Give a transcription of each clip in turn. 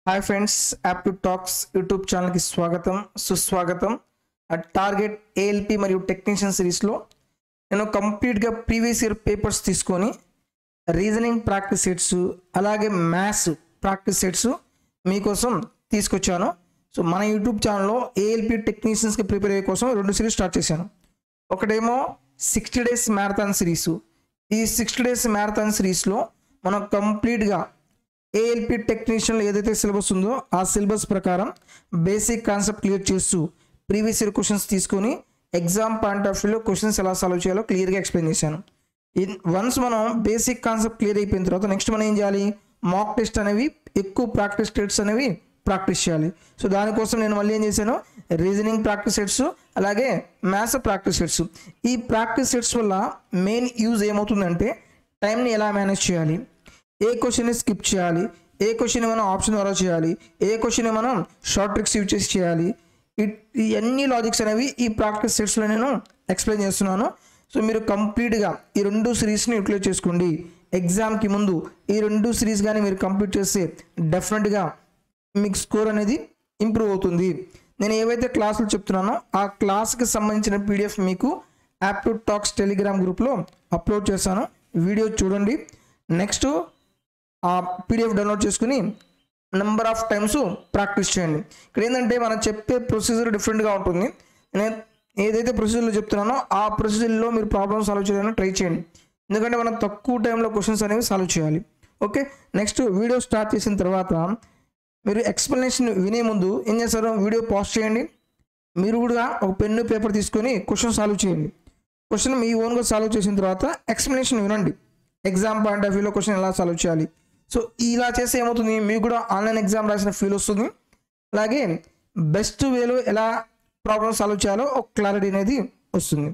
Hi friends, aptitude talks YouTube ఛానల్కి స్వాగతం సుస్వాగతం. టార్గెట్ ఏఎల్పి మరియు టెక్నీషియన్ సిరీస్లో నేను కంప్లీట్గా ప్రీవియస్ ఇయర్ పేపర్స్ తీసుకొని రీజనింగ్ ప్రాక్టీస్ సెట్స్ అలాగే మ్యాథ్స్ ప్రాక్టీస్ సెట్స్ మీకోసం తీసుకొచ్చాను. సో మన యూట్యూబ్ ఛానల్లో ఏఎల్పి టెక్నీషియన్స్కి ప్రిపేర్ అయ్యే కోసం 2 సిరీస్ స్టార్ట్ చేశాను. ఒకటేమో 60 days మ్యారథాన్ సిరీస్. ఈ 60 days మ్యారథాన్ సిరీస్లో మనం కంప్లీట్గా ఏఎల్పి టెక్నీషియన్లో ఏదైతే సిలబస్ ఉందో ఆ సిలబస్ ప్రకారం బేసిక్ కాన్సెప్ట్ క్లియర్ చేస్తూ ప్రీవియస్ ఇయర్ క్వశ్చన్స్ తీసుకొని ఎగ్జామ్ పాయింట్ ఆఫ్ వ్యూలో క్వశ్చన్స్ ఎలా సాల్వ్ చేయాలో క్లియర్గా ఎక్స్ప్లెయిన్ చేశాను. వన్స్ మనం బేసిక్ కాన్సెప్ట్ క్లియర్ అయిపోయిన తర్వాత నెక్స్ట్ మనం ఏం చేయాలి, మాక్ టెస్ట్ అనేవి ఎక్కువ ప్రాక్టీస్ టెస్ట్స్ అనేవి ప్రాక్టీస్ చేయాలి. సో దానికోసం నేను మళ్ళీ ఏం చేశాను, రీజనింగ్ ప్రాక్టీస్ సెట్స్ అలాగే మ్యాథ్స్ ప్రాక్టీస్ సెట్స్. ఈ ప్రాక్టీస్ సెట్స్ వల్ల మెయిన్ యూజ్ ఏమవుతుందంటే టైంని ఎలా మేనేజ్ చేయాలి, ఏ క్వశ్చన్ని స్కిప్ చేయాలి, ఏ క్వశ్చన్ మనం ఆప్షన్ ద్వారా చేయాలి, ఏ క్వశ్చన్ మనం షార్ట్ ట్రిక్స్ యూజ్ చేసి చేయాలి, ఈ అన్ని లాజిక్స్ అనేవి ఈ ప్రాక్టీస్ సెట్స్లో నేను ఎక్స్ప్లెయిన్ చేస్తున్నాను. సో మీరు కంప్లీట్గా ఈ 2 సిరీస్ని యూటిలైజ్ చేసుకోండి. ఎగ్జామ్కి ముందు ఈ 2 సిరీస్ కానీ మీరు కంప్లీట్ చేస్తే డెఫినెట్గా మీకు స్కోర్ అనేది ఇంప్రూవ్ అవుతుంది. నేను ఏవైతే క్లాసులు చెప్తున్నానో ఆ క్లాస్కి సంబంధించిన పీడిఎఫ్ మీకు యాప్టిట్యూడ్ టాక్స్ టెలిగ్రామ్ గ్రూప్లో అప్లోడ్ చేశాను. వీడియో చూడండి. నెక్స్ట్ ఆ పీడిఎఫ్ డౌన్లోడ్ చేసుకుని నెంబర్ ఆఫ్ టైమ్స్ ప్రాక్టీస్ చేయండి. ఇక్కడ ఏంటంటే మనం చెప్పే ప్రొసీజర్ డిఫరెంట్గా ఉంటుంది. నేను ఏదైతే ప్రొసీజర్లో చెప్తున్నానో ఆ ప్రొసీజర్లో మీరు ప్రాబ్లమ్ సాల్వ్ చేయడానికి ట్రై చేయండి. ఎందుకంటే మనం తక్కువ టైంలో క్వశ్చన్స్ అనేవి సాల్వ్ చేయాలి. ఓకే, నెక్స్ట్ వీడియో స్టార్ట్ చేసిన తర్వాత మీరు ఎక్స్ప్లెనేషన్ వినే ముందు ఏం చేస్తారు, వీడియో పాజ్ చేయండి. మీరు కూడా ఒక పెన్ను పేపర్ తీసుకొని క్వశ్చన్ సాల్వ్ చేయండి. క్వశ్చన్ మీ ఓన్గా సాల్వ్ చేసిన తర్వాత ఎక్స్ప్లెనేషన్ వినండి. ఎగ్జామ్ పాయింట్ ఆఫ్ వ్యూలో క్వశ్చన్ ఎలా సాల్వ్ చేయాలి. సో ఇలా చేస్తే ఏమవుతుంది, మీకు కూడా ఆన్లైన్ ఎగ్జామ్ రాసిన ఫీల్ వస్తుంది. అలాగే బెస్ట్ వేలో ఎలా ప్రాబ్లమ్ సాల్వ్ చేయాలో ఒక క్లారిటీ అనేది వస్తుంది.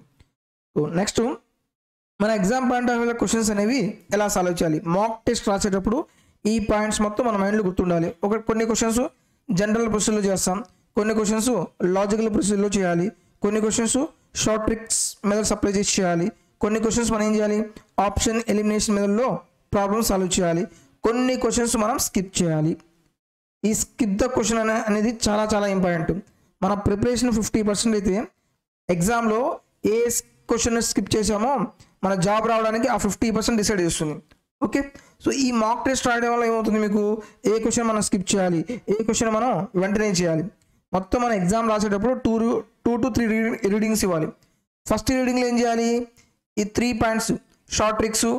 సో నెక్స్ట్ మన ఎగ్జామ్ పాయింట్ ఆఫ్ వ్యూలో క్వశ్చన్స్ అనేవి ఎలా సాల్వ్ చేయాలి. మాక్ టెస్ట్ రాసేటప్పుడు ఈ పాయింట్స్ మొత్తం మన మైండ్లో గుర్తుండాలి. కొన్ని క్వశ్చన్స్ జనరల్ ప్రొసీజర్లో చేస్తాం, కొన్ని క్వశ్చన్స్ లాజికల్ ప్రొసీజర్లో చేయాలి, కొన్ని questions short tricks methods apply చేసి చేయాలి, కొన్ని క్వశ్చన్స్ మనం ఏం చేయాలి, ఆప్షన్ ఎలిమినేషన్ మెథడ్లో ప్రాబ్లమ్ సాల్వ్ చేయాలి, కొన్ని క్వశ్చన్స్ మనం స్కిప్ చేయాలి. ఈ స్కిప్ ద క్వశ్చన్ అనేది చాలా చాలా ఇంపార్టెంట్. మన ప్రిపరేషన్ 50% అయితే ఎగ్జామ్లో ఏ క్వశ్చన్ స్కిప్ చేసామో మన జాబ్ రావడానికి ఆ 50% డిసైడ్ చేస్తుంది. ఓకే, సో ఈ మాక్ టెస్ట్ రాయడం వల్ల ఏమవుతుంది, మీకు ఏ క్వశ్చన్ మనం స్కిప్ చేయాలి, ఏ క్వశ్చన్ మనం వెంటనే చేయాలి. మొత్తం మన ఎగ్జామ్ రాసేటప్పుడు 2 to 3 రీడింగ్స్ ఇవ్వాలి. ఫస్ట్ రీడింగ్లో ఏం చేయాలి, ఈ 3 points short tricks,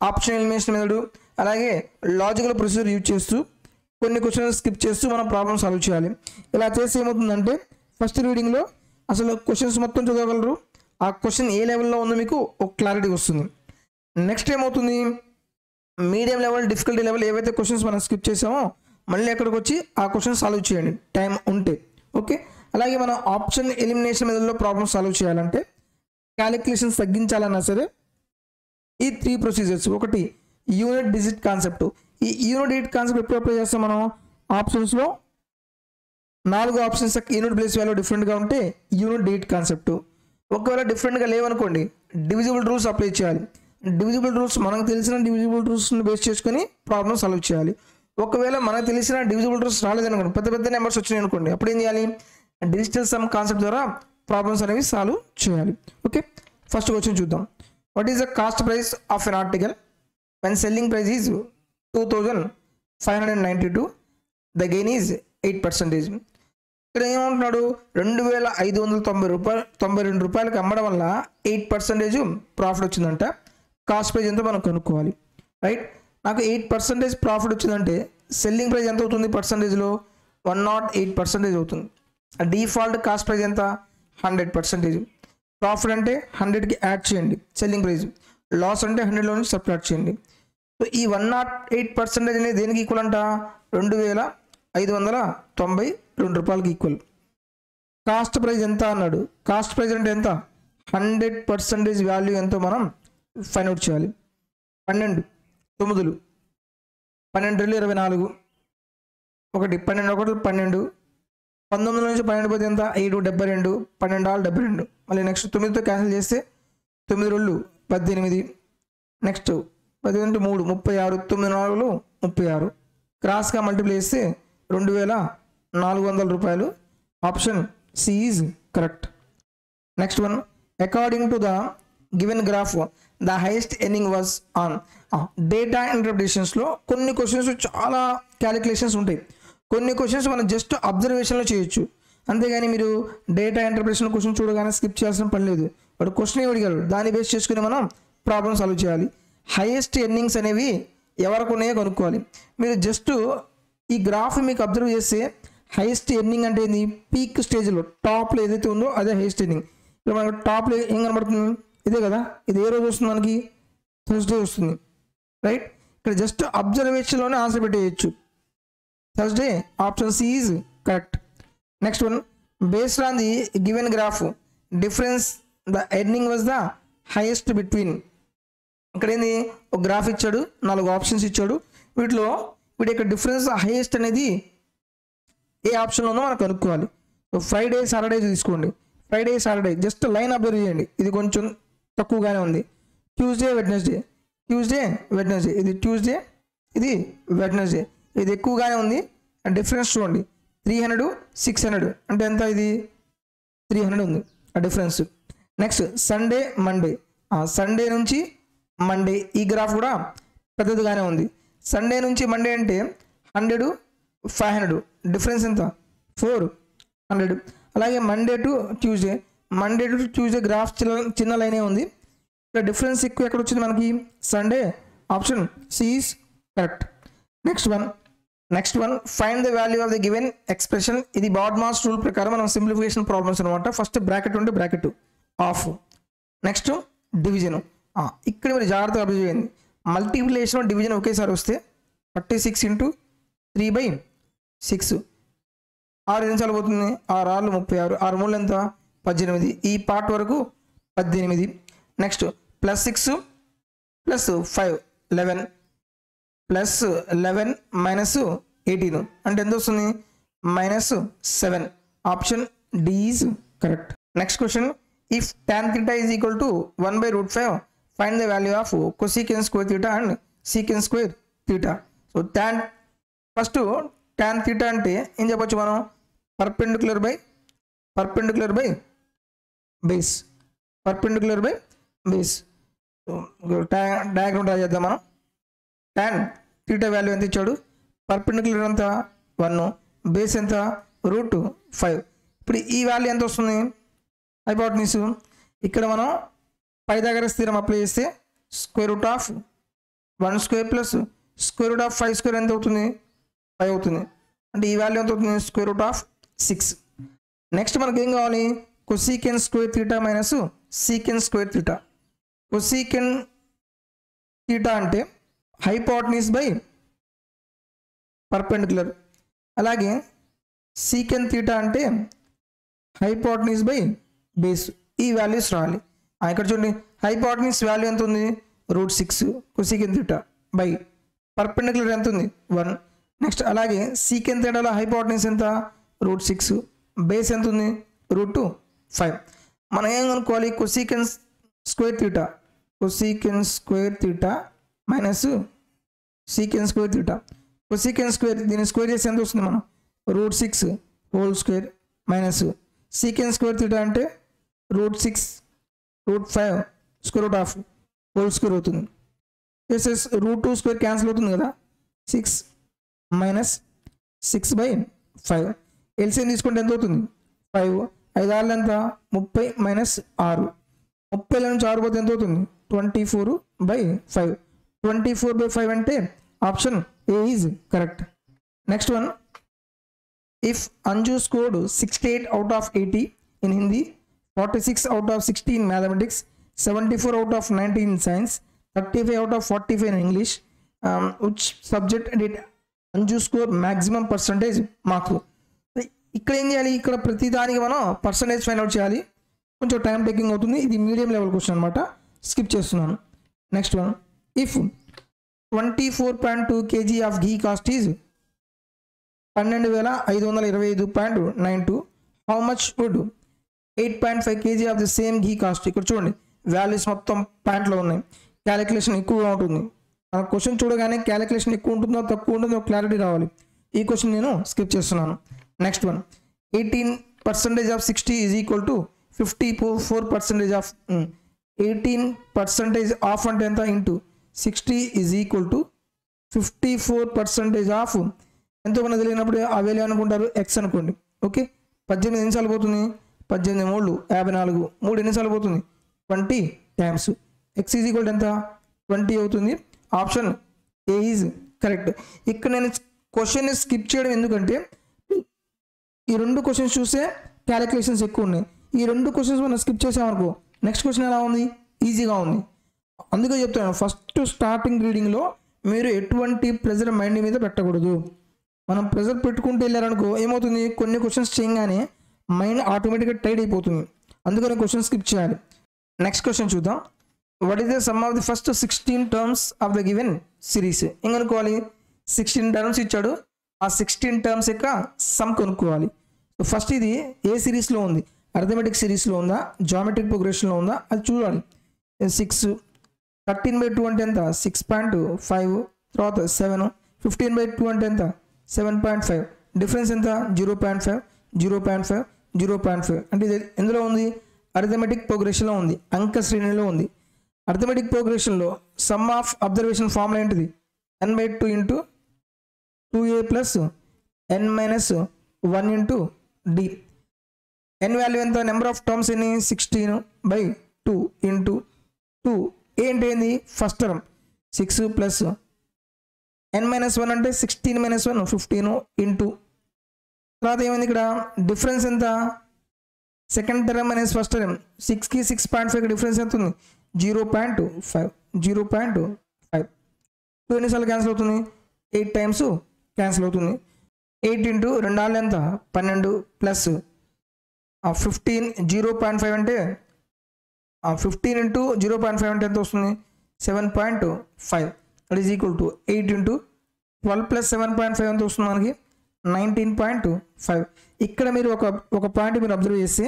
option elimination method అలాగే లాజికల్ ప్రొసీజర్ యూజ్ చేస్తూ కొన్ని క్వశ్చన్స్ స్కిప్ చేస్తూ మనం ప్రాబ్లమ్ సాల్వ్ చేయాలి. ఇలా చేస్తే ఏమవుతుందంటే ఫస్ట్ రీడింగ్లో అసలు క్వశ్చన్స్ మొత్తం చదవగలరు, ఆ క్వశ్చన్ ఏ లెవెల్లో ఉందో మీకు ఒక క్లారిటీ వస్తుంది. నెక్స్ట్ ఏమవుతుంది, మీడియం లెవెల్ డిఫికల్టీ లెవెల్ ఏవైతే క్వశ్చన్స్ మనం స్కిప్ చేసామో మళ్ళీ ఎక్కడికి వచ్చి ఆ క్వశ్చన్ సాల్వ్ చేయండి టైం ఉంటే. ఓకే, అలాగే మనం ఆప్షన్ ఎలిమినేషన్ మెథడ్లో ప్రాబ్లమ్ సాల్వ్ చేయాలంటే క్యాలిక్యులేషన్స్ తగ్గించాలన్నా సరే ఈ 3 ప్రొసీజర్స్. ఒకటి యూనిట్ డిజిట్ కాన్సెప్ట్. ఈ యూనిట్ డిజిట్ కాన్సెప్ట్ ఎప్పుడు అప్లై చేస్తాం మనం, ఆప్షన్స్లో 4 ఆప్షన్స్ యూనిట్ ప్లేస్ వాల్యూ డిఫరెంట్గా ఉంటే యూనిట్ డిజిట్ కాన్సెప్ట్. ఒకవేళ డిఫరెంట్గా లేవనుకోండి డివిజిబుల్ రూల్స్ అప్లై చేయాలి. డివిజిబుల్ రూల్స్ మనకు తెలిసిన డివిజిబుల్ రూల్స్ని బేస్ చేసుకొని ప్రాబ్లమ్ సాల్వ్ చేయాలి. ఒకవేళ మనకు తెలిసిన డివిజిబుల్ రూల్స్ రాలేదనుకోండి, పెద్ద పెద్ద నెంబర్స్ వచ్చినాయి అనుకోండి, అప్పుడు ఏం చేయాలి, డిజిటల్ సమ్ కాన్సెప్ట్ ద్వారా ప్రాబ్లమ్స్ అనేవి సాల్వ్ చేయాలి. ఓకే, ఫస్ట్ క్వశ్చన్ చూద్దాం. What is the cost price of N article when selling price is 2592, the gain is 8%. ఇక్కడ ఏమంటున్నాడు, 2592 రూపాయలకి అమ్మడం వల్ల 8% ప్రాఫిట్ వచ్చిందంట. కాస్ట్ ప్రైస్ ఎంతో మనం కనుక్కోవాలి. రైట్, నాకు 8% ప్రాఫిట్ వచ్చిందంటే సెల్లింగ్ ప్రైస్ ఎంత అవుతుంది పర్సంటేజ్లో, 108% అవుతుంది. డిఫాల్ట్ కాస్ట్ ప్రైస్ ఎంత, 100%. ప్రాఫిట్ అంటే 100కి యాడ్ చేయండి సెల్లింగ్ ప్రైస్, లాస్ అంటే 100లో నుంచి సబ్ట్రాక్ట్ చేయండి. సో ఈ 108% అనేది దేనికి ఈక్వల్ అంట, 2592 రూపాయలకి ఈక్వల్. కాస్ట్ ప్రైస్ ఎంత అన్నాడు, కాస్ట్ ప్రైస్ అంటే ఎంత, 100% వాల్యూ ఎంతో మనం ఫైండ్ అవుట్ చేయాలి. 12 9 12 24 1 12 1 12 19 నుంచి 12 పోతే ఎంత, 7 72 12 72. మళ్ళీ నెక్స్ట్ 9తో క్యాన్సిల్ చేస్తే 9 2 18. నెక్స్ట్ 10 3 36 9 4 36. క్రాస్గా మల్టిప్లై చేస్తే 2400 రూపాయలు. Option C is correct. Next one, according to the given graph the highest earning was on. Data ఇంటర్ప్రిటేషన్స్లో కొన్ని క్వశ్చన్స్ చాలా క్యాలిక్యులేషన్స్ ఉంటాయి. కొన్ని క్వశ్చన్స్ మనం జస్ట్ అబ్జర్వేషన్లో చేయొచ్చు, అంతేగాని మీరు డేటా ఇంటర్ప్రిటేషన్ క్వశ్చన్ చూడగానే స్కిప్ చేయాల్సిన పని లేదు. వాడు క్వశ్చన్ అడిగాడు, దాన్ని బేస్ చేసుకుని మనం ప్రాబ్లమ్ సాల్వ్ చేయాలి. హైయెస్ట్ ఎర్నింగ్స్ అనేవి ఎవరికి ఉన్నాయో కనుక్కోవాలి. మీరు జస్ట్ ఈ గ్రాఫ్ మీకు అబ్జర్వ్ చేస్తే హైయెస్ట్ ఎర్నింగ్ అంటే ఏంది, పీక్ స్టేజ్లో టాప్లో ఏదైతే ఉందో అదే హైయెస్ట్ ఎర్నింగ్. ఇక్కడ మనకు టాప్లో ఏం కనబడుతుంది, ఇదే కదా. ఇది ఏ రోజు వస్తుంది మనకి, థర్స్డే వస్తుంది, రైట్. ఇక్కడ జస్ట్ అబ్జర్వేషన్లోనే ఆన్సర్ పెట్టేయచ్చు, Thursday. Option C is correct. Next one, based on the given graph difference the earning was the highest between. ఇక్కడ ఏంది, ఒక గ్రాఫ్ ఇచ్చాడు, 4 ఆప్షన్స్ ఇచ్చాడు. వీటి యొక్క డిఫరెన్స్ హైయెస్ట్ అనేది ఏ ఆప్షన్లో ఉందో మనం కనుక్కోవాలి. సో ఫ్రైడే సాటర్డే తీసుకోండి. Friday Saturday just line observe చేయండి, ఇది కొంచెం తక్కువగానే ఉంది. ట్యూస్డే వెడ్నెస్డే, ట్యూస్డే వెడ్నెస్డే, ఇది ట్యూస్డే, ఇది వెడ్నెస్డే, ఇది ఎక్కువగానే ఉంది. డిఫరెన్స్ చూడండి, 300 600 అంటే ఎంత, ఇది 300 ఉంది ఆ difference. Next Sunday Monday, Sunday నుంచి మండే ఈ గ్రాఫ్ కూడా పెద్దదిగానే ఉంది. సండే నుంచి మండే అంటే 100 500 డిఫరెన్స్ ఎంత, 400. అలాగే మండే టు ట్యూస్డే గ్రాఫ్ చిన్న లైనే ఉంది. ఇక్కడ డిఫరెన్స్ ఎక్కువ ఎక్కడ వచ్చింది మనకి, Sunday. Option C is correct. Next one find the value of the given expression. ఇది బాడ్మాస్ రూల్ ప్రకారం మనం సింప్లిఫికేషన్ ప్రాబ్లమ్స్ అనమాట. ఫస్ట్ బ్రాకెట్ ఉంటే బ్రాకెట్ ఆఫ్, నెక్స్ట్ డివిజన్. ఇక్కడ మీరు జాగ్రత్తగా అబ్జర్వ్ చేయండి, మల్టిప్లికేషన్ డివిజన్ ఒకేసారి వస్తే 36 × 3/6 6 ఎన్నిసార్లు పోతుంది, 6 6 36, 6 3 ఎంత 18. ఈ పార్ట్ వరకు 18. నెక్స్ట్ +6 + 5 11 +11 -18 అంటే ఎంత వస్తుంది, -7. Option D is correct. Next question, if tan θ is equal to 1/√5 find the value of cosecant square theta and secant square theta. So first tan θ అంటే ఏం చెప్పొచ్చు మనం, perpendicular by base. Diagram draw చేద్దాం మనం. tan θ value ఎంత ఇచ్చాడు, perpendicular ఎంత 1, base ఎంత √5. ఇప్పుడు ఈ వాల్యూ ఎంత వస్తుంది, హైపోటెన్యూస్. ఇక్కడ మనం పైథాగరస్ థీరం అప్లై చేస్తే √1² + √5² ఎంత అవుతుంది, 5 అవుతుంది. అంటే ఈ వాల్యూ ఎంత అవుతుంది, √6. నెక్స్ట్ మనకి ఏం కావాలి, cosecant square theta - secant square theta. cosecant theta అంటే హైపోటెన్యూస్ బై పర్పెండిక్యులర్. అలాగే secant theta అంటే హైపోటెన్యూస్ బై బేస్. ఈ వాల్యూస్ రావాలి. ఇక్కడ చూడండి, హైపోటెన్యూస్ వాల్యూ ఎంత ఉంది, √6 cosecant theta బై పర్పెండిక్యులర్ ఎంత ఉంది 1. నెక్స్ట్ అలాగే secant thetaలో హైపోటెన్యూస్ ఎంత, √6, బేస్ ఎంత ఉంది √5. మనం ఏం కనుక్కోవాలి, cosecant square theta -secant square theta. cosecant square దీన్ని స్క్వేర్ చేసి ఎంత వస్తుంది మనం, √6 whole square minus secant square theta అంటే √6 √5 √2 హోల్ స్క్వేర్ అవుతుంది. √2² క్యాన్సిల్ అవుతుంది కదా, 6 - 6/5. ఎల్సిఎం తీసుకుంటే ఎంత అవుతుంది, 5. 5 6 ఎంత, 30 - 6. 30 నుంచి 6 పోతే ఎంత అవుతుంది, 24/5. 24/5 అంటే option A is correct. Next one, if Anju scored 68 out of 80 in Hindi, 46 out of 60 in mathematics, 74 out of 90 in science, 35 out of 45 in English, which subject did Anju score maximum percentage marks? ఇక్కడ ఏం చేయాలి, ఇక్కడ ప్రతి దానికి మనం percentage find out చేయాలి. కొంచెం time taking అవుతుంది. ఇది మీడియం లెవెల్ క్వశ్చన్ అనమాట, స్కిప్ చేస్తున్నాను. Next one, if 24.2 kg of ghee cost is 12,525.92, how much would 8.5 kg of the same ghee cost? ఇక్కడ చూడండి, వాల్యూస్ మొత్తం పాయింట్లో ఉన్నాయి. క్యాలిక్యులేషన్ ఎక్కువగా ఉంటుంది. మన క్వశ్చన్ చూడగానే క్యాలిక్యులేషన్ ఎక్కువ ఉంటుందో తక్కువ ఉంటుందో క్లారిటీ రావాలి. ఈ క్వశ్చన్ నేను స్కిప్ చేస్తున్నాను. Next one 18% of 60 is equal to 54% of 18% of అంటే ఎంత into 60 is equal to 54% of ఎంతో మనకు తెలియనప్పుడు ఆ వాల్యూ అనుకుంటారు ఎక్స్ అనుకోండి. ఓకే, 18 ఎన్నిసార్లు పోతుంది, 18 3 54, 3 ఎన్నిసార్లు పోతుంది 20 టైమ్స్ ఎక్స్ ఈజ్ ఈక్వల్ ఎంత 20 అవుతుంది. Option A is correct. ఇక్కడ నేను క్వశ్చన్ స్కిప్ చేయడం ఎందుకంటే ఈ రెండు క్వశ్చన్స్ చూస్తే క్యాలిక్యులేషన్స్ ఎక్కువ ఉన్నాయి. ఈ రెండు క్వశ్చన్స్ మనం స్కిప్ చేసామనుకో నెక్స్ట్ క్వశ్చన్ ఎలా ఉంది, ఈజీగా ఉంది. అందుకే చెప్తాను, ఫస్ట్ స్టార్టింగ్ రీడింగ్లో మీరు ఎటువంటి ప్రెజర్ మైండ్ మీద పెట్టకూడదు. మనం ప్రెజర్ పెట్టుకుంటూ వెళ్ళారనుకో ఏమవుతుంది, కొన్ని క్వశ్చన్స్ చేయగానే మైండ్ ఆటోమేటిక్గా టైడ్ అయిపోతుంది. అందుకని క్వశ్చన్ స్కిప్ చేయాలి. నెక్స్ట్ క్వశ్చన్ చూద్దాం. What is the sum of the first 16 terms of the given series. ఏం కనుక్కోవాలి, 16 టర్మ్స్ ఇచ్చాడు, ఆ 16 టర్మ్స్ యొక్క సమ్ కనుక్కోవాలి. సో ఫస్ట్ ఇది ఏ సిరీస్లో ఉంది, అర్థమెటిక్ సిరీస్లో ఉందా, జామెట్రిక్ ప్రోగ్రెషన్లో ఉందా అది చూడాలి. 6 13/2 అంటే ఎంత 6.5, తర్వాత 7 15/2 అంటే ఎంత 7.5, డిఫరెన్స్ ఎంత 0.5 0.5 0.5 అంటే ఇది ఎందులో ఉంది, అర్థమెటిక్ ప్రోగ్రెషన్లో ఉంది, అంక శ్రేణిలో ఉంది. అర్థమెటిక్ ప్రోగ్రెషన్లో సమ్ ఆఫ్ అబ్జర్వేషన్ ఫార్ములా ఏంటిది, n/2 into 2a plus n-1 into d. n value ఎంత, నెంబర్ ఆఫ్ టర్మ్స్ ఎన్ని 16/2 ఇంటూ 2. ఏంటి ఏంది ఫస్ట్ టర్మ్ 6 ప్లస్ n-1 అంటే 16 - 1 15 ఇంటూ తర్వాత ఏమైంది ఇక్కడ డిఫరెన్స్ ఎంత, second term minus first term 6కి 6.5 డిఫరెన్స్ ఎంత ఉంది 0.5 0.5. 2 ఎన్నిసార్లు క్యాన్సిల్ అవుతుంది 8 టైమ్స్ క్యాన్సిల్ అవుతుంది. 8 ఇంటూ 2 ఆళ్ళు ఎంత 12 ప్లస్ 15 0.5 అంటే 15 ఇంటూ 0.5 అంటే ఎంత వస్తుంది 7.5. That is equal to 8 into 12 plus 7.5 ఎంత వస్తుంది మనకి 19.5. ఇక్కడ మీరు ఒక పాయింట్ మీరు అబ్జర్వ్ చేస్తే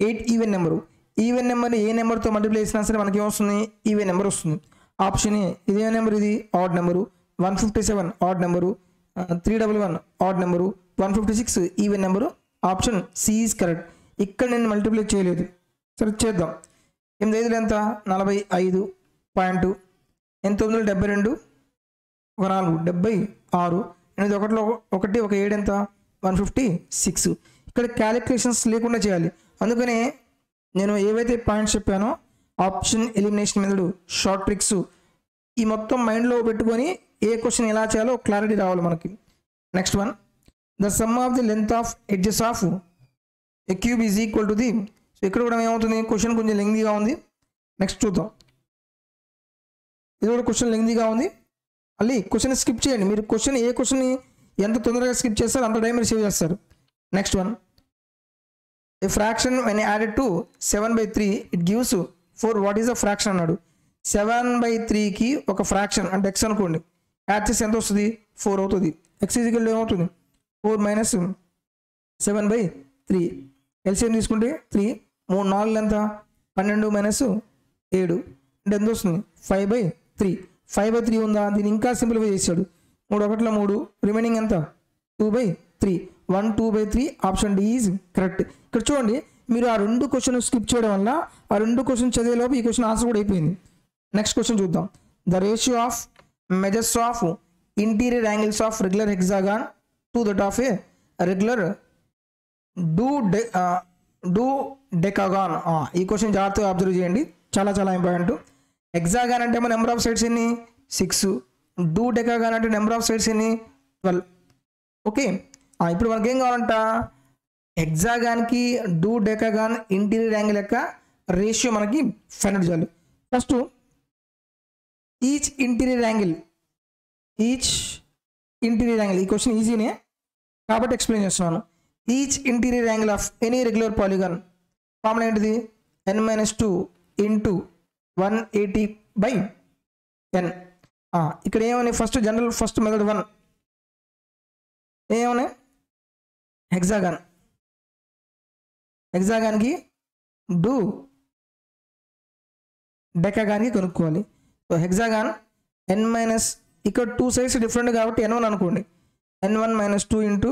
8 ఈవెన్ నెంబరు, ఈవెన్ నెంబర్ని ఏ నెంబర్తో మల్టిప్లై చేసినా సరే మనకి ఏమొస్తుంది ఈవెన్ నెంబర్ వస్తుంది. ఆప్షన్ ఏ ఇదే నెంబర్, ఇది odd number, 157 odd number, 311 odd number, 156 even number. Option C is correct. ఇక్కడ నేను మల్టిప్లై చేయలేదు, సరే చేద్దాం. 8 ఎంత 45 పాయింట్, 9 72, 4 76, 8 1 1 7 ఎంత 156. ఇక్కడ క్యాలిక్యులేషన్స్ లేకుండా చేయాలి. అందుకనే నేను ఏవైతే పాయింట్స్ చెప్పానో option elimination method, short tricks ఈ మొత్తం మైండ్లో పెట్టుకొని ఏ క్వశ్చన్ ఎలా చేయాలో క్లారిటీ రావాలి మనకి. Next one, the sum of the length of edges of a cube is equal to the. So ఇక్కడ కూడా ఏమవుతుంది, క్వశ్చన్ కొంచెం లెంగ్తీగా ఉంది. నెక్స్ట్ చూద్దాం, ఇది కూడా క్వశ్చన్ లెంగ్తీగా ఉంది. మళ్ళీ క్వశ్చన్ స్కిప్ చేయండి. మీరు క్వశ్చన్ ఏ క్వశ్చన్ని ఎంత తొందరగా స్కిప్ చేస్తారో అంత టైం మీరు సేవ్ చేస్తారు. Next one, A fraction when added to 7/3 it gives 4. What is the fraction అన్నాడు. 7/3కి ఒక ఫ్రాక్షన్ అంటే ఎక్స్ అనుకోండి, యాడ్ చేస్తే ఎంత వస్తుంది 4 అవుతుంది. ఎక్స్ ఈజ్ ఈక్వల్ ఏమవుతుంది 4 మైనస్ 7/3. ఎల్సిఎం తీసుకుంటే 3 3 4 ఎంత 12 మైనస్ 7 అంటే ఎంత వస్తుంది 5/3. 5/3 ఉందా, దీన్ని ఇంకా సింప్లిఫై చేశాడు. 3 1 3, రిమైనింగ్ ఎంత 2/3. 1 2/3. Option D is correct. ఇక్కడ చూడండి, మీరు ఆ రెండు క్వశ్చన్ స్కిప్ చేయడం వల్ల ఆ రెండు క్వశ్చన్ చదివేలోపు ఈ క్వశ్చన్ ఆన్సర్ కూడా అయిపోయింది. నెక్స్ట్ క్వశ్చన్ చూద్దాం. The ratio of measures of interior angles of regular hexagon to that of a regular dodecagon. ఈ క్వశ్చన్ జాగ్రత్తగా అబ్జర్వ్ చేయండి, చాలా చాలా ఇంపార్టెంట్. హెక్సాగాన్ అంటే మన నెంబర్ ఆఫ్ సైడ్స్ ఎన్ని 6, డూ డెకాగాన్ అంటే నెంబర్ ఆఫ్ సైడ్స్ ఎన్ని 12. ఓకే, ఇప్పుడు మనకి ఏం కావాలంట, హెక్సాగాన్కి డూ డెకాగాన్ ఇంటీరియర్ యాంగిల్ యొక్క రేషియో మనకి ఫైండ్ అవుట్ చేయాలి. ఫస్ట్ ఈచ్ ఇంటీరియర్ యాంగిల్ ఈ క్వశ్చన్ ఈజీనే కాబట్టి ఎక్స్ప్లెయిన్ చేస్తున్నాను. Each interior angle of any regular polygon formula ఏంటిది n-2 ఇంటూ 180/n. ఇక్కడ ఏమని ఫస్ట్ జనరల్ ఫస్ట్ మెథడ్ 1 ఏమని హెక్సాగాన్కి డూ డెకాగాన్కి కనుక్కోవాలి. సో హెక్సాగాన్ n- ఇక్కడ 2 సైడ్స్ డిఫరెంట్ కాబట్టి n1 అనుకోండి. n1 minus 2 into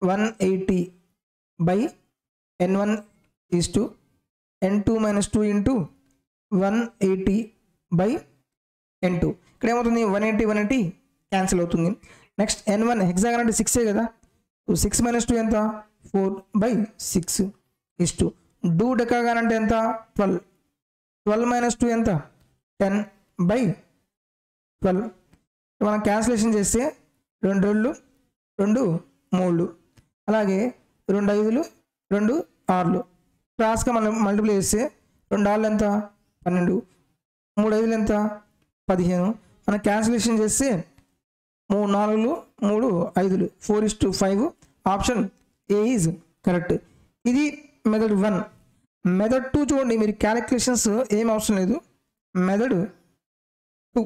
180 by n1 is to n2 minus 2 into 180 by n2. ఇక్కడ ఏమవుతుంది 180 క్యాన్సిల్ అవుతుంది. నెక్స్ట్ n1 హెక్సాగన్ అంటే 6 కదా, 6 minus 2 ఎంత 4 by 6 is to డూ డెకాగాన్ అంటే ఎంత 12 minus 2 ఎంత 10 by 12. మనం క్యాన్సిలేషన్ చేస్తే 2 2 2 3, అలాగే 2 5 2 6 క్రాస్గా మనం మల్టిప్లై చేస్తే 2 6 ఎంత 12, 3 5 ఎంత 15. మనం క్యాన్సిలేషన్ చేస్తే 3 4 3 5 4:5. Option A is correct. ఇది మెథడ్ 1. మెథడ్ 2 చూడండి, మీరు క్యాలిక్యులేషన్స్ ఏం అవసరం లేదు. మెథడ్ 2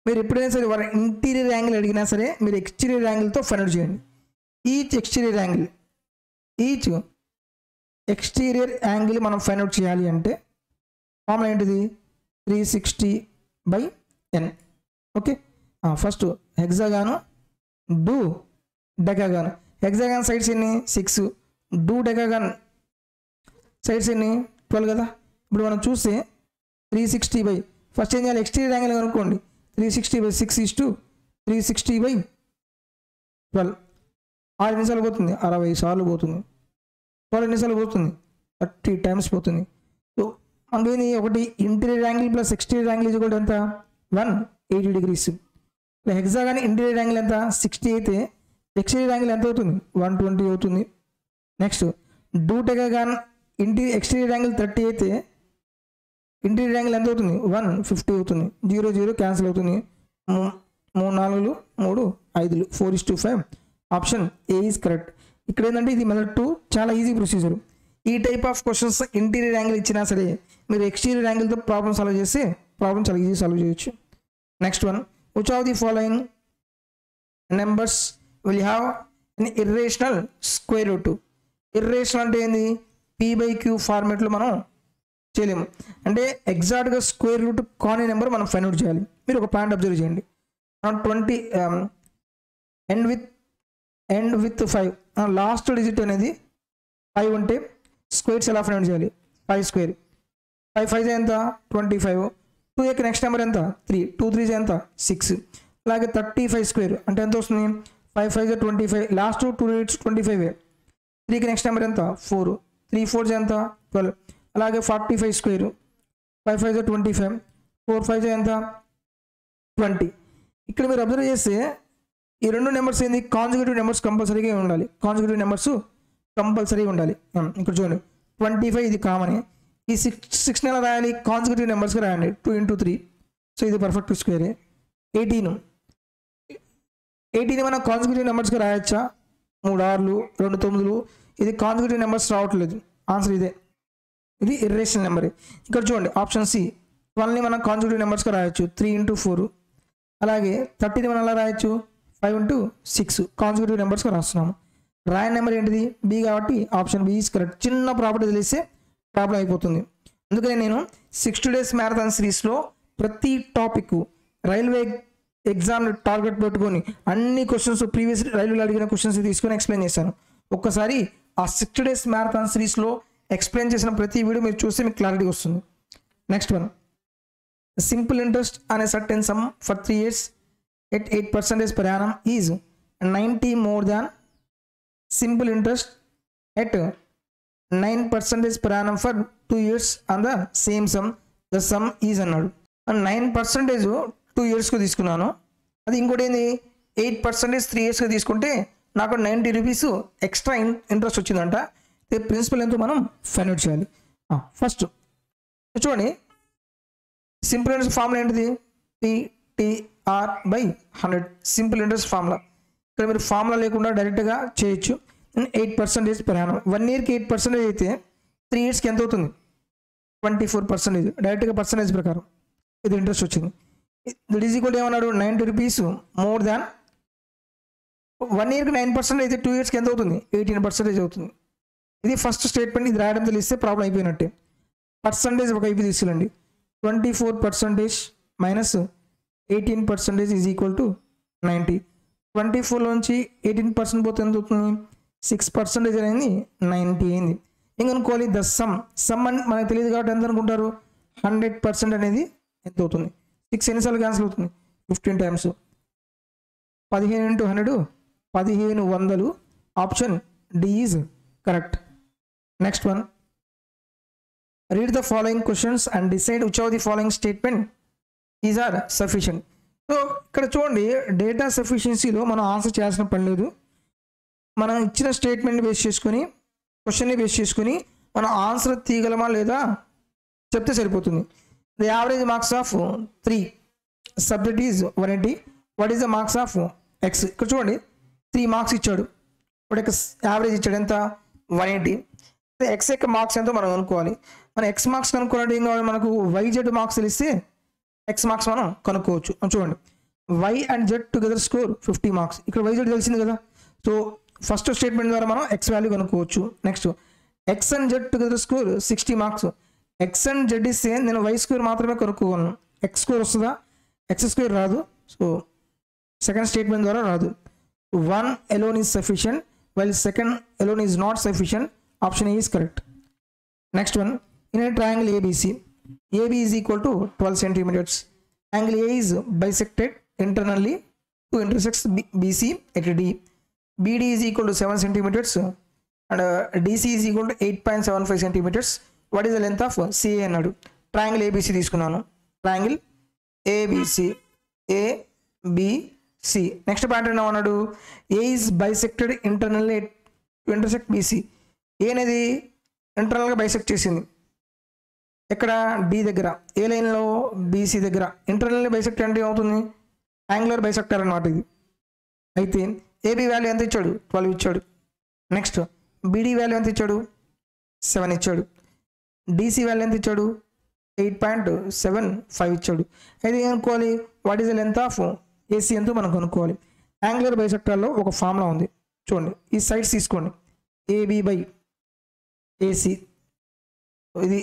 మీరు ఎప్పుడైనా సరే వాళ్ళ ఇంటీరియర్ యాంగిల్ అడిగినా సరే మీరు ఎక్స్టీరియర్ యాంగిల్తో ఫైండ్ అవుట్ చేయండి. ఈచ్ ఎక్స్టీరియర్ యాంగిల్ మనం ఫైండ్ అవుట్ చేయాలి అంటే ఫార్ములా ఏంటిది 360/n. Okay, first hexagon dodecagon. Hexagon sides ఎన్ని 6, డూ డెకాగాన్ సైడ్స్ ఎన్ని 12 కదా. ఇప్పుడు మనం చూస్తే 360 ఫస్ట్ ఏం చేయాలి, ఎక్స్టీరియర్ యాంగిల్ కనుక్కోండి. 360/6 is to 360/12. 6 ఎన్నిసార్లు పోతుంది 60 సార్లు పోతుంది. 12 ఎన్నిసార్లు పోతుంది 30 times పోతుంది. సో మనకి ఒకటి interior angle plus exterior angle is equal to ఎంత 180 degrees. హెక్సాగాన్ ఇంటీరియర్ యాంగిల్ ఎంత 60 అయితే ఎక్స్టీరియర్ యాంగిల్ ఎంత అవుతుంది 120 అవుతుంది. నెక్స్ట్ డూ డెకాగాన్ ఎక్స్టీరియర్ యాంగిల్ 30 అయితే ఇంటీరియర్ యాంగిల్ ఎంత అవుతుంది 150 అవుతుంది. 0 0 క్యాన్సిల్ అవుతుంది. 3 4 3 5 4:5. Option A is correct. ఇక్కడ ఏంటంటే ఇది మెథడ్ 2 చాలా ఈజీ ప్రొసీజర్. ఈ type of questions interior angle ఇచ్చినా సరే మీరు ఎక్స్టీరియర్ యాంగిల్తో ప్రాబ్లమ్ సాల్వ్ చేస్తే ప్రాబ్లమ్ చాలా ఈజీ సాల్వ్ చేయొచ్చు. Next one, which of the following numbers will have an irrational square root. Irrational అంటే ఏంది, p/q ఫార్మేట్లో మనం చేయలేము. అంటే ఎగ్జాక్ట్గా స్క్వేర్ రూట్ కాని నెంబర్ మనం ఫైండ్ అవుట్ చేయాలి. మీరు ఒక పాయింట్ అబ్జర్వ్ చేయండి. 20 ఎండ్ విత్ 5 లాస్ట్ డిజిట్ అనేది 5 ఉంటే స్క్వేర్స్ ఎలా ఫైండ్ అవుట్ చేయాలి. 5 స్క్వేర్ 5 5 ఎంత 25. 2 యొక్క నెక్స్ట్ నెంబర్ ఎంత 3, 2 3 ఎంత 6. అలాగే 35 స్క్వేర్ అంటే ఎంత వస్తుంది 5 5 25. Last 2 digits 25. 3కి నెక్స్ట్ నెంబర్ ఎంత 4, 3 4 ఎంత 12. అలాగే 45 స్క్వేర్ 5 5 25, 4 5 ఎంత 20. ఇక్కడ మీరు అబ్జర్వ్ చేస్తే ఈ రెండు నెంబర్స్ ఏంది కాంజుగేటివ్ నెంబర్స్ కంపల్సరీగా ఉండాలి. కాంజుగేటివ్ నెంబర్స్ కంపల్సరీగా ఉండాలి. ఇక్కడ చూడండి 25 ఇది కామన్. ఈ 6 నెల రాయాలి కాంజుగేటివ్ నెంబర్స్గా రాయండి 2 into 3. సో ఇది పర్ఫెక్ట్ స్క్వేర్. 18 మనం కాంజుగేటివ్ నెంబర్స్గా రాయొచ్చా 3 6 2 9. ఇది కాంజుగేటివ్ నెంబర్స్ రావట్లేదు. ఆన్సర్ ఇదే, ఇది ఇర్రేషనల్ నెంబర్. ఇక్కడ చూడండి ఆప్షన్ సి 12ని మనం కాంజుగేటివ్ నెంబర్స్గా రాయొచ్చు 3 into 4. అలాగే 30ని మనం ఎలా రాయొచ్చు 5 into 6 కాంజుగేటివ్ నెంబర్స్గా రాస్తున్నాము. రాయన్ నెంబర్ ఏంటిది బి కాబట్టి ఆప్షన్ బి ఈజ్ కరెక్ట్. చిన్న ప్రాపర్టీ తెలిస్తే ప్రాబ్లం అయిపోతుంది. అందుకని నేను 60 days మ్యారథాన్ సిరీస్లో ప్రతి టాపిక్ రైల్వే ఎగ్జామ్ టార్గెట్ పెట్టుకొని అన్ని క్వశ్చన్స్ ప్రీవియస్ రైల్వేలో అడిగిన క్వశ్చన్స్ తీసుకొని ఎక్స్ప్లెయిన్ చేశాను. ఒక్కసారి ఆ 60 days మ్యారథాన్ సిరీస్లో ఎక్స్ప్లెయిన్ చేసిన ప్రతి వీడియో మీరు చూస్తే మీకు క్లారిటీ వస్తుంది. నెక్స్ట్ వన్, సింపుల్ ఇంట్రెస్ట్ అనే certain some for 3 years at 8% per annum is 90 more than simple interest at 9% per annum for 2 years on the same sum. The sum is అన్నాడు. 9% 2 yearsకు తీసుకున్నాను. అది ఇంకోటి ఏంది 8% 3 yearsకి తీసుకుంటే నాకు 90 rupees ఎక్స్ట్రా ఇంట్రెస్ట్ వచ్చిందంట. Principal ఎంతో మనం ఫైండ్ అవుట్ చేయాలి. ఫస్ట్ చూడండి సింపుల్ ఇంట్రెస్ట్ ఫార్ములా ఏంటిది PTR/100 సింపుల్ ఇంట్రెస్ట్ ఫార్ములా. ఇక్కడ మీరు ఫార్ములా లేకుండా డైరెక్ట్గా చేయొచ్చు. 8% per annum 1 yearకి 8% అయితే 3 yearsకి ఎంత అవుతుంది 24%. డైరెక్ట్గా పర్సంటేజ్ ప్రకారం ఇది ఇంట్రెస్ట్ వచ్చింది. దట్ ఈజ్ ఈక్వల్ ఏమన్నాడు 90 rupees మోర్ దాన్ 1 yearకి 9% అయితే 2 yearsకి ఎంత అవుతుంది 18% అవుతుంది. ఇది ఫస్ట్ స్టేట్మెంట్. ఇది రాయడం తెలిస్తే ప్రాబ్లం అయిపోయినట్టే. పర్సంటేజ్ ఒక వైపు తీసుకెళ్ళండి. 24% - 18% ఈజ్ ఈక్వల్ టు 90. 24 నుంచి 18% పోతే ఎంత అవుతుంది? 6% అనేది 90 అయింది. ఇంకనుకోవాలి ద సమ్ అని మనకు తెలియదు కాబట్టి ఎంత అనుకుంటారు? 100% అనేది ఎంత అవుతుంది? 6 ఎన్నిసార్లు క్యాన్సిల్ అవుతుంది? 15 times. 15 into 100 1500. Option D is correct. Next one, read the following questions and decide which of the following statement is are sufficient. So ఇక్కడ చూడండి, డేటా సఫిషియన్సీలో మనం ఆన్సర్ చేయాల్సిన పని లేదు. మనం ఇచ్చిన స్టేట్మెంట్ బేస్ చేసుకొని, క్వశ్చన్ని బేస్ చేసుకొని మనం ఆన్సర్ తీయగలమా లేదా చెప్తే సరిపోతుంది. The average marks of 3 subject is 180. What is the marks of X? ఇక్కడ చూడండి 3 మార్క్స్ ఇచ్చాడు, వాడు యావరేజ్ ఇచ్చాడు ఎంత? 180. ఎక్స్ యొక్క మార్క్స్ ఎంతో మనం కనుక్కోవాలి. మనం ఎక్స్ మార్క్స్ కనుక్కోవాలంటే ఏం కావాలి? మనకు వైజెడ్ మార్క్స్ తెలిస్తే ఎక్స్ మార్క్స్ మనం కనుక్కోవచ్చు. చూడండి, Y and Z together score 50 marks. ఇక్కడ వైజెడ్ తెలిసింది కదా, సో ఫస్ట్ స్టేట్మెంట్ ద్వారా మనం ఎక్స్ వాల్యూ కనుక్కోవచ్చు. Next X and Z together score 60 marks. X and Z ఇస్తే నేను వై స్క్వేర్ మాత్రమే కనుక్కోగలను. ఎక్స్ స్క్వేర్ వస్తుందా? ఎక్స్ స్క్వేర్ రాదు. సో సెకండ్ స్టేట్మెంట్ ద్వారా రాదు. 1 alone is sufficient while second alone is not sufficient. Option A is correct. Next one, in a triangle ABC, AB is equal to 12 centimeters. Angle A is bisected internally to intersect BC at D. BD is equal to 7 centimeters and DC is equal to 8.75 centimeters. What is the length of CA అన్నాడు. Triangle ABC తీసుకున్నాను. Triangle ABC ABC. Next pattern ఏమన్నాడు? A is bisected internally to intersect BC. ఏ అనేది ఇంటర్నల్గా bisect చేసింది ఎక్కడ? D దగ్గర. ఏ లైన్లో? BC దగ్గర. ఇంటర్నల్లీ బైసెక్ట్ అంటే ఏమవుతుంది? యాంగులర్ బైసెక్టర్ అన్నమాట ఇది. అయితే ఏబీ వాల్యూ ఎంత ఇచ్చాడు? 12 ఇచ్చాడు. నెక్స్ట్ బీడీ వాల్యూ ఎంత ఇచ్చాడు? 7 ఇచ్చాడు. డీసీ వాల్యూ ఎంత ఇచ్చాడు? 8.75 ఇచ్చాడు. అయితే ఏమనుకోవాలి? What is the length of AC ఎంతో మనం కనుక్కోవాలి. యాంగులర్ బైసెక్టర్లో ఒక ఫార్ములా ఉంది చూడండి. ఈ సైడ్స్ తీసుకోండి. ఏబీ బై ఏసీ, ఇది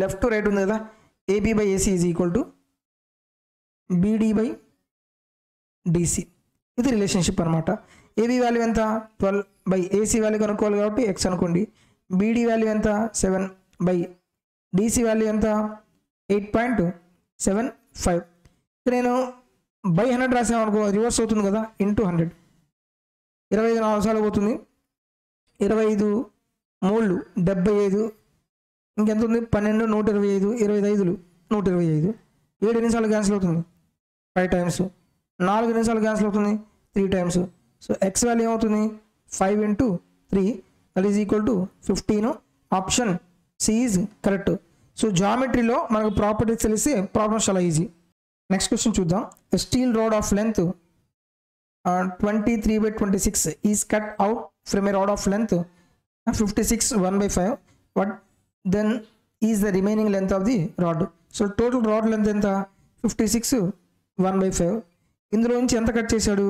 లెఫ్ట్ టు రైట్ ఉంది కదా. AB by AC is equal to BD by DC. ఇది రిలేషన్షిప్ అనమాట. ఏబీ వాల్యూ ఎంత? 12 బై ఏసీ వాల్యూ కనుక్కోవాలి కాబట్టి ఎక్స్ అనుకోండి. బీడీ వాల్యూ ఎంత? 7 బై డీసీ వాల్యూ ఎంత? 8.75. నేను బై 100 రాసాను అనుకో, రివర్స్ అవుతుంది కదా. ఇంటూ 100, 25 4 సార్లు పోతుంది. 25 3 75, ఇంకెంత ఉంది? 12 125, 25 125. 7 ఎన్నిసార్లు క్యాన్సిల్ అవుతుంది? 5 టైమ్స్. 4 ఎన్నిసార్లు క్యాన్సిల్ అవుతుంది? 3 టైమ్స్. సో ఎక్స్ వాల్యూ ఏమవుతుంది? 5 into 3 that is equal to 15. Option C is correct. So జామెట్రీలో మనకు ప్రాపర్టీస్ తెలిసి ప్రాబ్లమ్స్ చాలా ఈజీ. నెక్స్ట్ క్వశ్చన్ చూద్దాం. Steel rod of length 23/26 is cut out from a rod of length 56 1/5. what then is the remaining length of the rod? So total rod length ఎంత? 56 1/5. ఇందులో నుంచి ఎంత cut చేశాడు?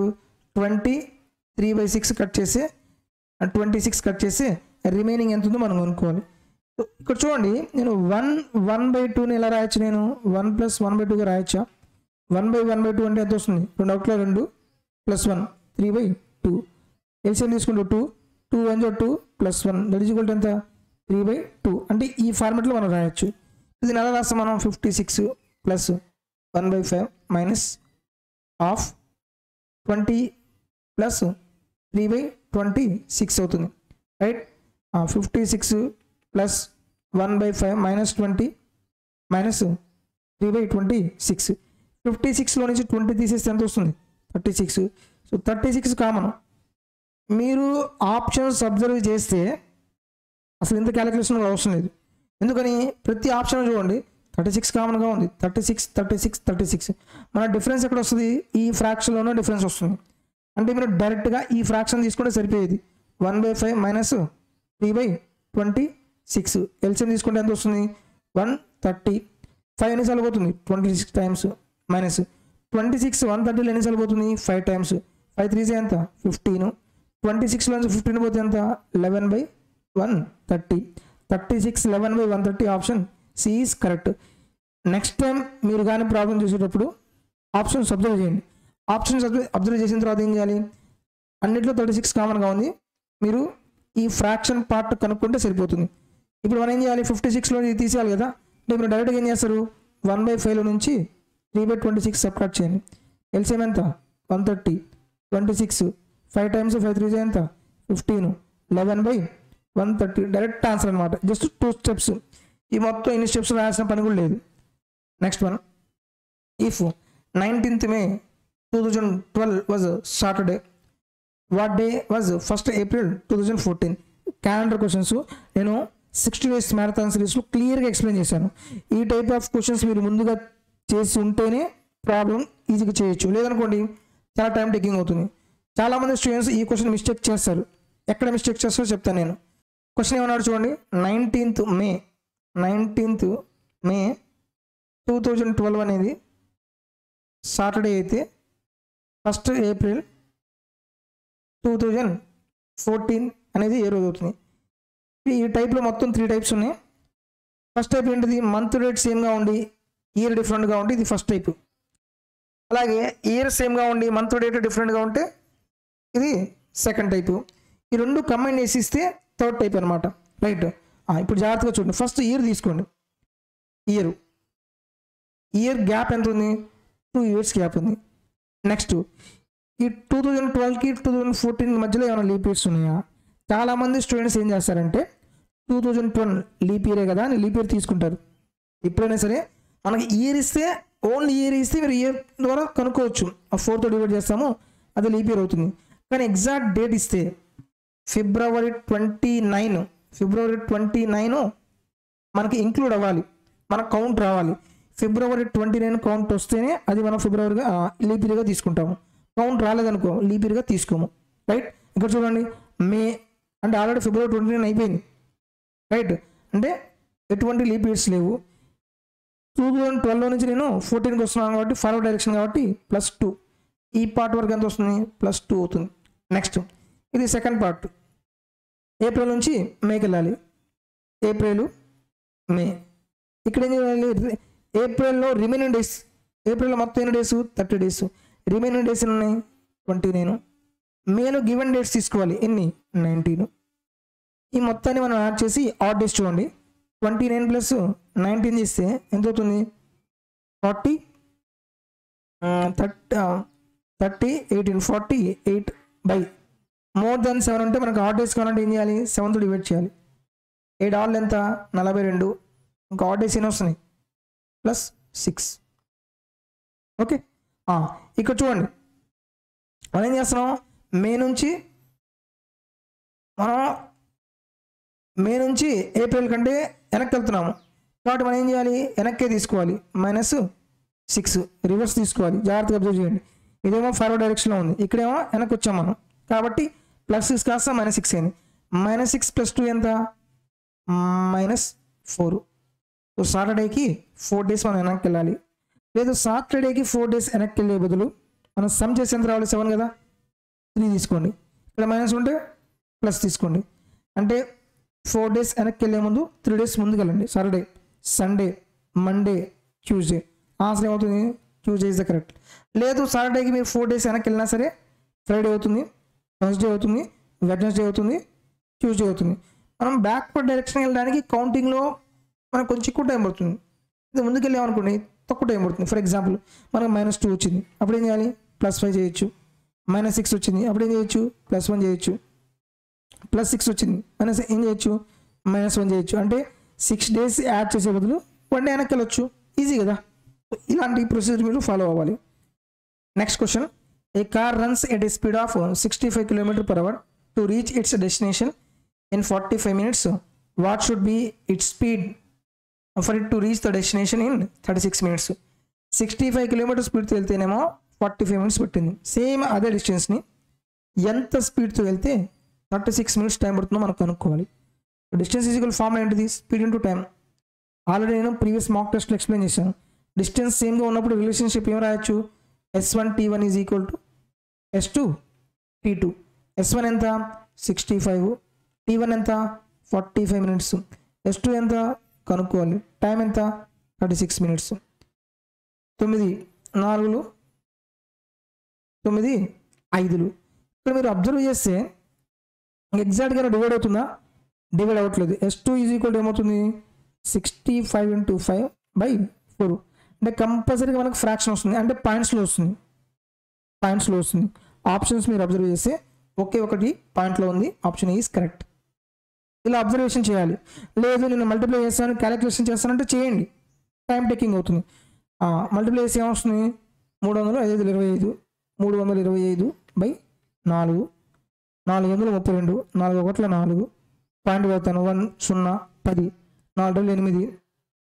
23/6 cut చేసి 26 cut చేసి remaining ఎంత ఉందో మనం కనుక్కోవాలి. ఇక్కడ చూడండి, నేను 1/2ని ఎలా రాయొచ్చు? నేను 1 + 1/2గా రాయొచ్చా? 1/1/2 అంటే ఎంత వస్తుంది? 2 ఒకటిలో 2 + 1 3/2. ఎల్సిఎం తీసుకుంటే 2 2 1 2 + 1 దట్ ఈజ్ ఈక్వల్ టు ఎంత? 3/2. అంటే ఈ ఫార్మెట్లో మనం రాయొచ్చు. ఇది ఎలా రాస్తాం మనం? 56 + 1/5 మైనస్ హాఫ్ 20 + 3/26 అవుతుంది, రైట్? 56 + 1/5 minus 20 minus 3/26. 56లో నుంచి 20 తీసేస్తే ఎంత వస్తుంది? 36. So 36 common. మీరు ఆప్షన్స్ అబ్జర్వ్ చేస్తే అసలు ఇంత క్యాలిక్యులేషన్ కూడా అవసరం లేదు. ఎందుకని? ప్రతి ఆప్షన్ చూడండి 36 కామన్గా ఉంది. 36 36 36. మన డిఫరెన్స్ ఎక్కడ వస్తుంది? ఈ ఫ్రాక్షన్లోనే డిఫరెన్స్ వస్తుంది. అంటే మీరు డైరెక్ట్గా ఈ ఫ్రాక్షన్ తీసుకుంటే సరిపోయేది. 1/5 మైనస్ 3/26. ఎల్సిఎం తీసుకుంటే ఎంత వస్తుంది? 130. 5 ఎన్నిసార్లు పోతుంది? 26 టైమ్స్ మైనస్ 26 130 ఎన్నిసార్లు పోతుంది? 5 టైమ్స్. 5 3 ఎంత? 15. 26లోంచి 15 పోతే ఎంత? 11/130. 36 11/130. Option C is correct. Next time మీరు కానీ ప్రాబ్లం చేసేటప్పుడు ఆప్షన్స్ అబ్జర్వ్ చేయండి. ఆప్షన్స్ అబ్జర్వ్ చేసిన తర్వాత ఏం చేయాలి, అన్నిట్లో 36 కామన్గా ఉంది, మీరు ఈ ఫ్రాక్షన్ పార్ట్ కనుక్కుంటే సరిపోతుంది. ఇప్పుడు మనం ఏం చేయాలి, 56లో ఇది తీసేయాలి కదా, అంటే మీరు డైరెక్ట్గా ఏం చేస్తారు, 1/5 నుంచి 3/26 సబ్ట్రాక్ట్ చేయండి. ఎల్సిఎం ఎంత, 130, 26, 5 times 5 3 ఎంత, 15, 11/130 డైరెక్ట్ ఆన్సర్ అనమాట. Just 2 steps. ఈ మొత్తం ఎన్ని స్టెప్స్ రాయాల్సిన పని కూడా లేదు. Next one, if 19th May 2012 was Saturday, what day was 1st April 2014? Calendar questions నేను 60 days మ్యారథాన్ సిరీస్లో క్లియర్గా ఎక్స్ప్లెయిన్ చేశాను. ఈ టైప్ ఆఫ్ క్వశ్చన్స్ మీరు ముందుగా చేసి ఉంటేనే ప్రాబ్లం ఈజీగా చేయొచ్చు, లేదనుకోండి చాలా టైం టేకింగ్ అవుతుంది. చాలామంది స్టూడెంట్స్ ఈ క్వశ్చన్ మిస్టేక్ చేస్తారు. ఎక్కడ మిస్టేక్ చేస్తారో చెప్తాను నేను. క్వశ్చన్ ఏమన్నాడు చూడండి, 19th May 2012 అనేది సాటర్డే అయితే 1st April 2014 అనేది ఏ రోజు అవుతుంది. ఈ టైప్లో మొత్తం 3 టైప్స్ ఉన్నాయి. ఫస్ట్ టైప్ ఏంటిది, మంత్ డేట్ సేమ్గా ఉండి ఇయర్ డిఫరెంట్గా ఉంటే ఇది ఫస్ట్ టైప్. అలాగే ఇయర్ సేమ్గా ఉండి మంత్ డేట్ డిఫరెంట్గా ఉంటే ఇది సెకండ్ టైపు. ఈ రెండు కంబైన్ చేసి ఇస్తే థర్డ్ టైప్ అనమాట. రైట్, ఇప్పుడు జాగ్రత్తగా చూడండి. ఫస్ట్ ఇయర్ తీసుకోండి. ఇయర్ గ్యాప్ ఎంత ఉంది, 2 years గ్యాప్ ఉంది. నెక్స్ట్ ఈ 2012కి 2014 మధ్యలో ఏమైనా లీప్ ఇయర్స్ ఉన్నాయా? చాలామంది స్టూడెంట్స్ ఏం చేస్తారంటే 2012 లీప్ ఇయరే కదా అని లీప్ ఇయర్ తీసుకుంటారు. ఎప్పుడైనా సరే మనకి ఇయర్ ఇస్తే, ఓన్లీ ఇయర్ ఇస్తే మీరు ఇయర్ ద్వారా కనుక్కోవచ్చు. 4తో డివైడ్ చేస్తాము, అది లీప్ ఇయర్ అవుతుంది. కానీ ఎగ్జాక్ట్ డేట్ ఇస్తే February 29 మనకి ఇంక్లూడ్ అవ్వాలి, మనకు కౌంట్ రావాలి. February 29 కౌంట్ వస్తేనే అది మనం ఫిబ్రవరిగా లీప్ ఇయర్గా తీసుకుంటాము. కౌంట్ రాలేదనుకో లీప్ ఇయర్గా తీసుకోము. రైట్, ఇక్కడ చూడండి, మే అంటే ఆల్రెడీ February 29 అయిపోయింది. రైట్, అంటే ఎటువంటి లీప్ ఇయర్స్ లేవు. 2012 నుంచి నేను 14కి వస్తున్నాను కాబట్టి ఫార్వర్డ్ డైరెక్షన్ కాబట్టి +2. ఈ పార్ట్ వరకు ఎంత వస్తుంది, +2 అవుతుంది. నెక్స్ట్ ఇది సెకండ్ పార్ట్, ఏప్రిల్ నుంచి మేకి వెళ్ళాలి. ఏప్రిల్ మే, ఇక్కడ ఏం చేయాలి, ఏప్రిల్లో రిమైనింగ్ డేస్, ఏప్రిల్లో మొత్తం ఎన్ని డేస్, 30 days. రిమైనింగ్ డేస్ ఎన్ని ఉన్నాయి, 29. మేలో గివెన్ డేట్స్ తీసుకోవాలి, ఎన్ని, 19. ఈ మొత్తాన్ని మనం యాడ్ చేసి ఆడ్ డేస్ చూడండి. 29 + 19 చేస్తే ఎంత అవుతుంది, 40, 30, 18, 48 బై మోర్ దెన్ 7 అంటే మనకు ఆడ్ డేస్ కావాలంటే ఏం చేయాలి, 7తో డివైడ్ చేయాలి. 7 ఆల్ ఎంత, 42. ఇంకా ఆడ్ డేస్ ఎన్ని వస్తున్నాయి, +6. ఓకే, ఇక్కడ చూడండి, మనం ఏం చేస్తున్నాం, మే నుంచి ఏప్రిల్ కంటే వెనక్కి వెళ్తున్నాము కాబట్టి మనం ఏం చేయాలి, వెనక్కే తీసుకోవాలి. -6 రివర్స్ తీసుకోవాలి. జాగ్రత్తగా అబ్జర్వ్ చేయండి. ఇదేమో ఫార్వర్డ్ డైరెక్షన్లో ఉంది, ఇక్కడేమో వెనక్కి వచ్చాం మనం కాబట్టి +6 కాస్త -6 అయింది. -6 + 2 ఎంత, -4. సో సాటర్డేకి 4 days మనం వెనక్కి వెళ్ళాలి. లేదు సాటర్డేకి 4 days వెనక్కి వెళ్ళే బదులు మనం సమ్ చేసి ఎంత రావాలి, 7 కదా, 3 తీసుకోండి. ఇక్కడ మైనస్ ఉంటే ప్లస్ తీసుకోండి. అంటే 4 days వెనక్కి వెళ్ళే ముందు 3 days ముందుకు వెళ్ళండి. Saturday, Sunday, Monday, Tuesday. Answer ఏమవుతుంది, ట్యూస్డే ఇస్ ద కరెక్ట్. లేదు సాటర్డేకి మీరు 4 days వెనక్కి వెళ్ళినా సరే ఫ్రైడే అవుతుంది, థర్స్డే అవుతుంది, వెడ్నెస్డే అవుతుంది, ట్యూస్డే అవుతుంది. మనం బ్యాక్వర్డ్ డైరెక్షన్ వెళ్ళడానికి కౌంటింగ్లో మనకు కొంచెం ఎక్కువ టైం పడుతుంది. ఇది ముందుకు వెళ్ళామనుకోండి తక్కువ టైం పడుతుంది. ఫర్ ఎగ్జాంపుల్ మనకు -2 వచ్చింది, అప్పుడు ఏం చేయాలి, +5 చేయొచ్చు. -6 వచ్చింది, అప్పుడు ఏం చేయొచ్చు, +1 చేయొచ్చు. +6 వచ్చింది, ఏం చేయొచ్చు, -1 చేయొచ్చు. అంటే 6 days యాడ్ చేసే బదులు 1 day వెనక్కి వెళ్ళొచ్చు, ఈజీ కదా. ఇలాంటి ప్రొసీజర్ మీరు ఫాలో అవ్వాలి. Next question, A car runs at a speed of 65 km/h to reach its destination in 45 minutes. What should be its speed for it to reach the destination in 36 minutes? 65 km స్పీడ్తో వెళ్తేనేమో 45 minutes పట్టింది. Same అదే డిస్టెన్స్ని ఎంత స్పీడ్తో వెళ్తే 36 minutes time పడుతుందో మనం కనుక్కోవాలి. Distance equal formula ఏంటిది, స్పీడ్ ఇంటూ టైం. ఆల్రెడీ నేను ప్రీవియస్ మాక్ టెస్ట్లో ఎక్స్ప్లెయిన్ చేశాను. డిస్టెన్స్ సేమ్గా ఉన్నప్పుడు రిలేషన్షిప్ ఏం రాయొచ్చు, S1T1 = S2T2. S1 ఎంత, 65, T1 ఎంత, 45 minutes, S2 ఎంత కనుక్కోవాలి, టైం ఎంత, 36 minutes. 9, 4, 9 5లు. ఇక్కడ మీరు అబ్జర్వ్ చేస్తే ఎగ్జాక్ట్గా డివైడ్ అవుతుందా? డివైడ్ అవ్వట్లేదు. S2 ఈజ్ ఈక్వల్ ఏమవుతుంది? 65 into 5/4. అంటే కంపల్సరీగా మనకు ఫ్రాక్షన్ వస్తుంది, అంటే పాయింట్స్లో వస్తుంది. ఆప్షన్స్ మీరు అబ్జర్వ్ చేస్తే ఒకే ఒకటి పాయింట్లో ఉంది. Option is correct. ఇలా అబ్జర్వేషన్ చేయాలి. లేదు నేను మల్టిప్లై చేస్తాను, క్యాలిక్యులేషన్ చేస్తానంటే చేయండి, టైం టేకింగ్ అవుతుంది. మల్టిప్లై చేసి ఏమొస్తుంది? 300 325/4 432 4 1 4 పాయింట్ పెడతాను 1 0 10 4 8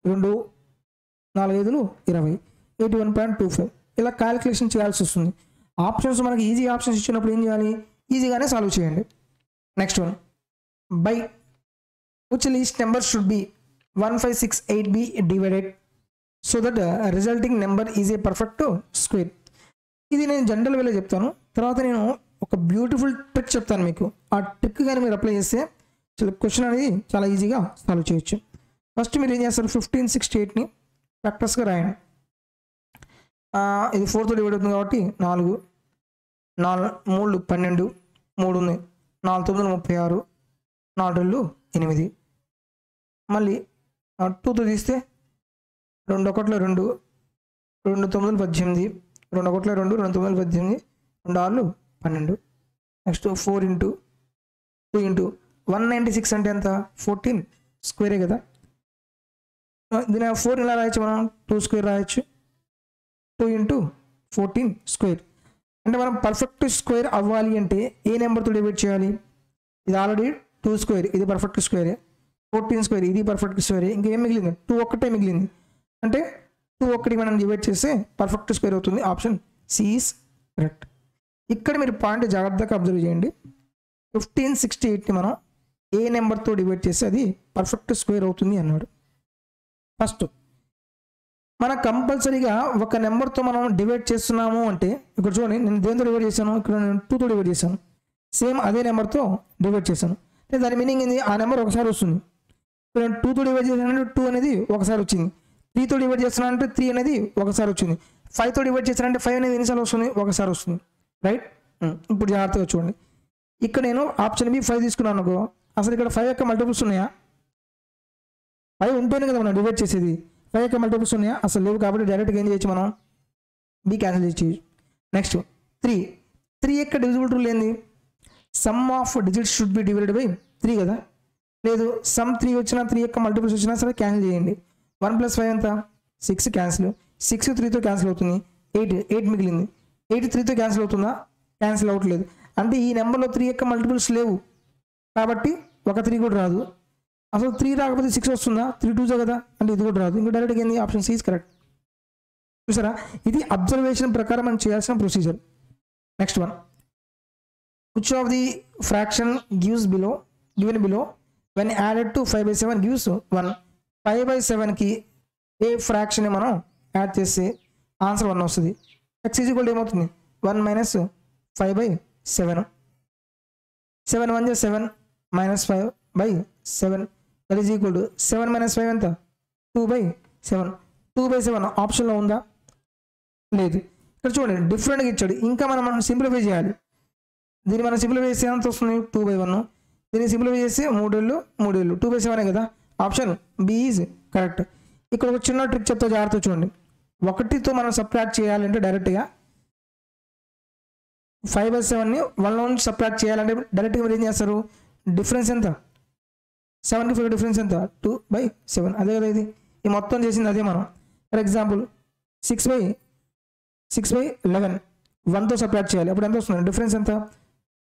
2 4 5 20 81.25 ఇలా క్యాలిక్యులేషన్ చేయాల్సి వస్తుంది. ఆప్షన్స్ మనకి ఈజీ ఆప్షన్స్ ఇచ్చినప్పుడు ఏం చేయాలి? ఈజీగానే సాల్వ్ చేయండి. Next one, by which least number should be 1568 be divided so that resulting number is a perfect square. ఇది నేను జనరల్ వేలో చెప్తాను, తర్వాత నేను ఒక బ్యూటిఫుల్ ట్రిక్ చెప్తాను మీకు. ఆ ట్రిక్ కానీ మీరు అప్లై చేస్తే క్వశ్చన్ అనేది చాలా ఈజీగా సాల్వ్ చేయొచ్చు. ఫస్ట్ మీరు ఏం చేస్తారు? 1568ని ఫ్యాక్టర్స్గా రాయండి. ఇది 4తో డివైడ్ అవుతుంది కాబట్టి 4 3 12 3 ఉంది 4 9 36 4 2 8. మళ్ళీ 2తో తీస్తే 2 1 2 2 9 18 2 1 2 2 9 18 2 6 12. నెక్స్ట్ 4 into 2 into 196 అంటే ఎంత? 14 స్క్వేరే కదా. దీని 4 ఇలా రాయొచ్చు మనం, 2 స్క్వేర్ రాయొచ్చు. 2 into 14 స్క్వేర్. అంటే మనం పర్ఫెక్ట్ స్క్వేర్ అవ్వాలి అంటే ఏ నెంబర్తో డివైడ్ చేయాలి? ఇది ఆల్రెడీ 2 స్క్వేర్, ఇది పర్ఫెక్ట్ స్క్వేరే. 14 స్క్వేర్, ఇది పర్ఫెక్ట్ స్క్వేరే. ఇంకేం మిగిలింది? 2 ఒక్కటే మిగిలింది. అంటే 2 ఒక్కటి మనం డివైడ్ చేస్తే పర్ఫెక్ట్ స్క్వేర్ అవుతుంది. Option C is correct. ఇక్కడ మీరు పాయింట్ జాగ్రత్తగా అబ్జర్వ్ చేయండి. 1568ని మనం ఏ నెంబర్తో డివైడ్ చేస్తే అది పర్ఫెక్ట్ స్క్వేర్ అవుతుంది అన్నాడు. ఫస్ట్ మన కంపల్సరీగా ఒక నెంబర్తో మనం డివైడ్ చేస్తున్నాము అంటే, ఇక్కడ చూడండి నేను దేంతో డివైడ్ చేశాను? ఇక్కడ నేను 2తో డివైడ్ చేశాను. సేమ్ అదే నెంబర్తో డివైడ్ చేశాను. దాని మీనింగ్ ఏంది? ఆ నెంబర్ ఒకసారి వస్తుంది. ఇప్పుడు నేను 2తో డివైడ్ చేశానంటే 2 అనేది ఒకసారి వచ్చింది. 3తో డివైడ్ చేస్తున్నానంటే 3 అనేది ఒకసారి వచ్చింది. 5తో డివైడ్ చేశానంటే 5 అనేది ఎన్నిసార్లు వస్తుంది? ఒకసారి వస్తుంది. రైట్? ఇప్పుడు జాగ్రత్తగా చూడండి. ఇక్కడ నేను ఆప్షన్ బి 5 తీసుకున్నాను అనుకో, అసలు ఇక్కడ 5 యొక్క మల్టిపుల్స్ ఉన్నాయా? 5 ఉంటేనే కదా మనం డివైడ్ చేసేది. 5 యొక్క మల్టిపుల్స్ ఉన్నాయా? అసలు లేవు. కాబట్టి డైరెక్ట్గా ఏం చేయొచ్చు మనం? బి క్యాన్సిల్ చేయొచ్చు. నెక్స్ట్ 3 యొక్క డివిజిబుల్ రూల్ ఏంది? Some of digits should be divided by 3 కదా. లేదు, సమ్ 3 వచ్చినా 3 యొక్క మల్టిపుల్స్ వచ్చినా సరే క్యాన్సిల్ చేయండి. 1 + 5 ఎంత? 6 క్యాన్సిల్. 6 3తో క్యాన్సిల్ అవుతుంది. 8 మిగిలింది. 8 3తో క్యాన్సిల్ అవుతుందా? క్యాన్సిల్ అవ్వట్లేదు. అంటే ఈ నెంబర్లో 3 యొక్క మల్టిపుల్స్ లేవు కాబట్టి ఒక 3 కూడా రాదు. అసలు 3 రాకపోతే 6 వస్తుందా? 3 2 కదా, అంటే ఇది కూడా రాదు. ఇంకా డైరెక్ట్గా ఏంది? Option C is correct. చూసారా? ఇది అబ్జర్వేషన్ ప్రకారం మనం చేయాల్సిన procedure. Next one, which of the fraction given below when added to 5/7 gives 1? 5/7కి A fraction మనం యాడ్ చేస్తే ఆన్సర్ 1 వస్తుంది. x ఈజ్ ఈక్వల్ ఏమవుతుంది? 1 - 5/7. 7 1 7 -5/7 దట్ ఈజ్ ఈక్వల్ టు 7 - 5 ఎంత? 2/7. 2/7 ఆప్షన్లో ఉందా? లేదు. ఇక్కడ చూడండి డిఫరెంట్గా ఇచ్చాడు. ఇంకా మనం సింప్లిఫై చేయాలి. దీన్ని మనం సింప్లిఫై చేస్తే ఎంత వస్తుంది? 2/1. దీన్ని సింప్లిఫై చేస్తే 3 ఏళ్ళు 2/7 కదా. Option B is correct. ఇక్కడ ఒక చిన్న ట్రిక్ చెప్తా, జాగ్రత్త చూడండి. 1తో మనం సబ్ట్రాక్ట్ చేయాలంటే డైరెక్ట్గా 5/7ని 1లో నుంచి సబ్ట్రాక్ట్ చేయాలంటే డైరెక్ట్గా మీరు ఏం చేస్తారు? డిఫరెన్స్ ఎంత? 7కి 5 డిఫరెన్స్ ఎంత? 2/7. అదే కదా ఇది. ఈ మొత్తం చేసింది అదే మనం. ఫర్ ఎగ్జాంపుల్ 6/11 1తో సబ్ట్రాక్ట్ చేయాలి. అప్పుడు ఎంత వస్తుంది? డిఫరెన్స్ ఎంత?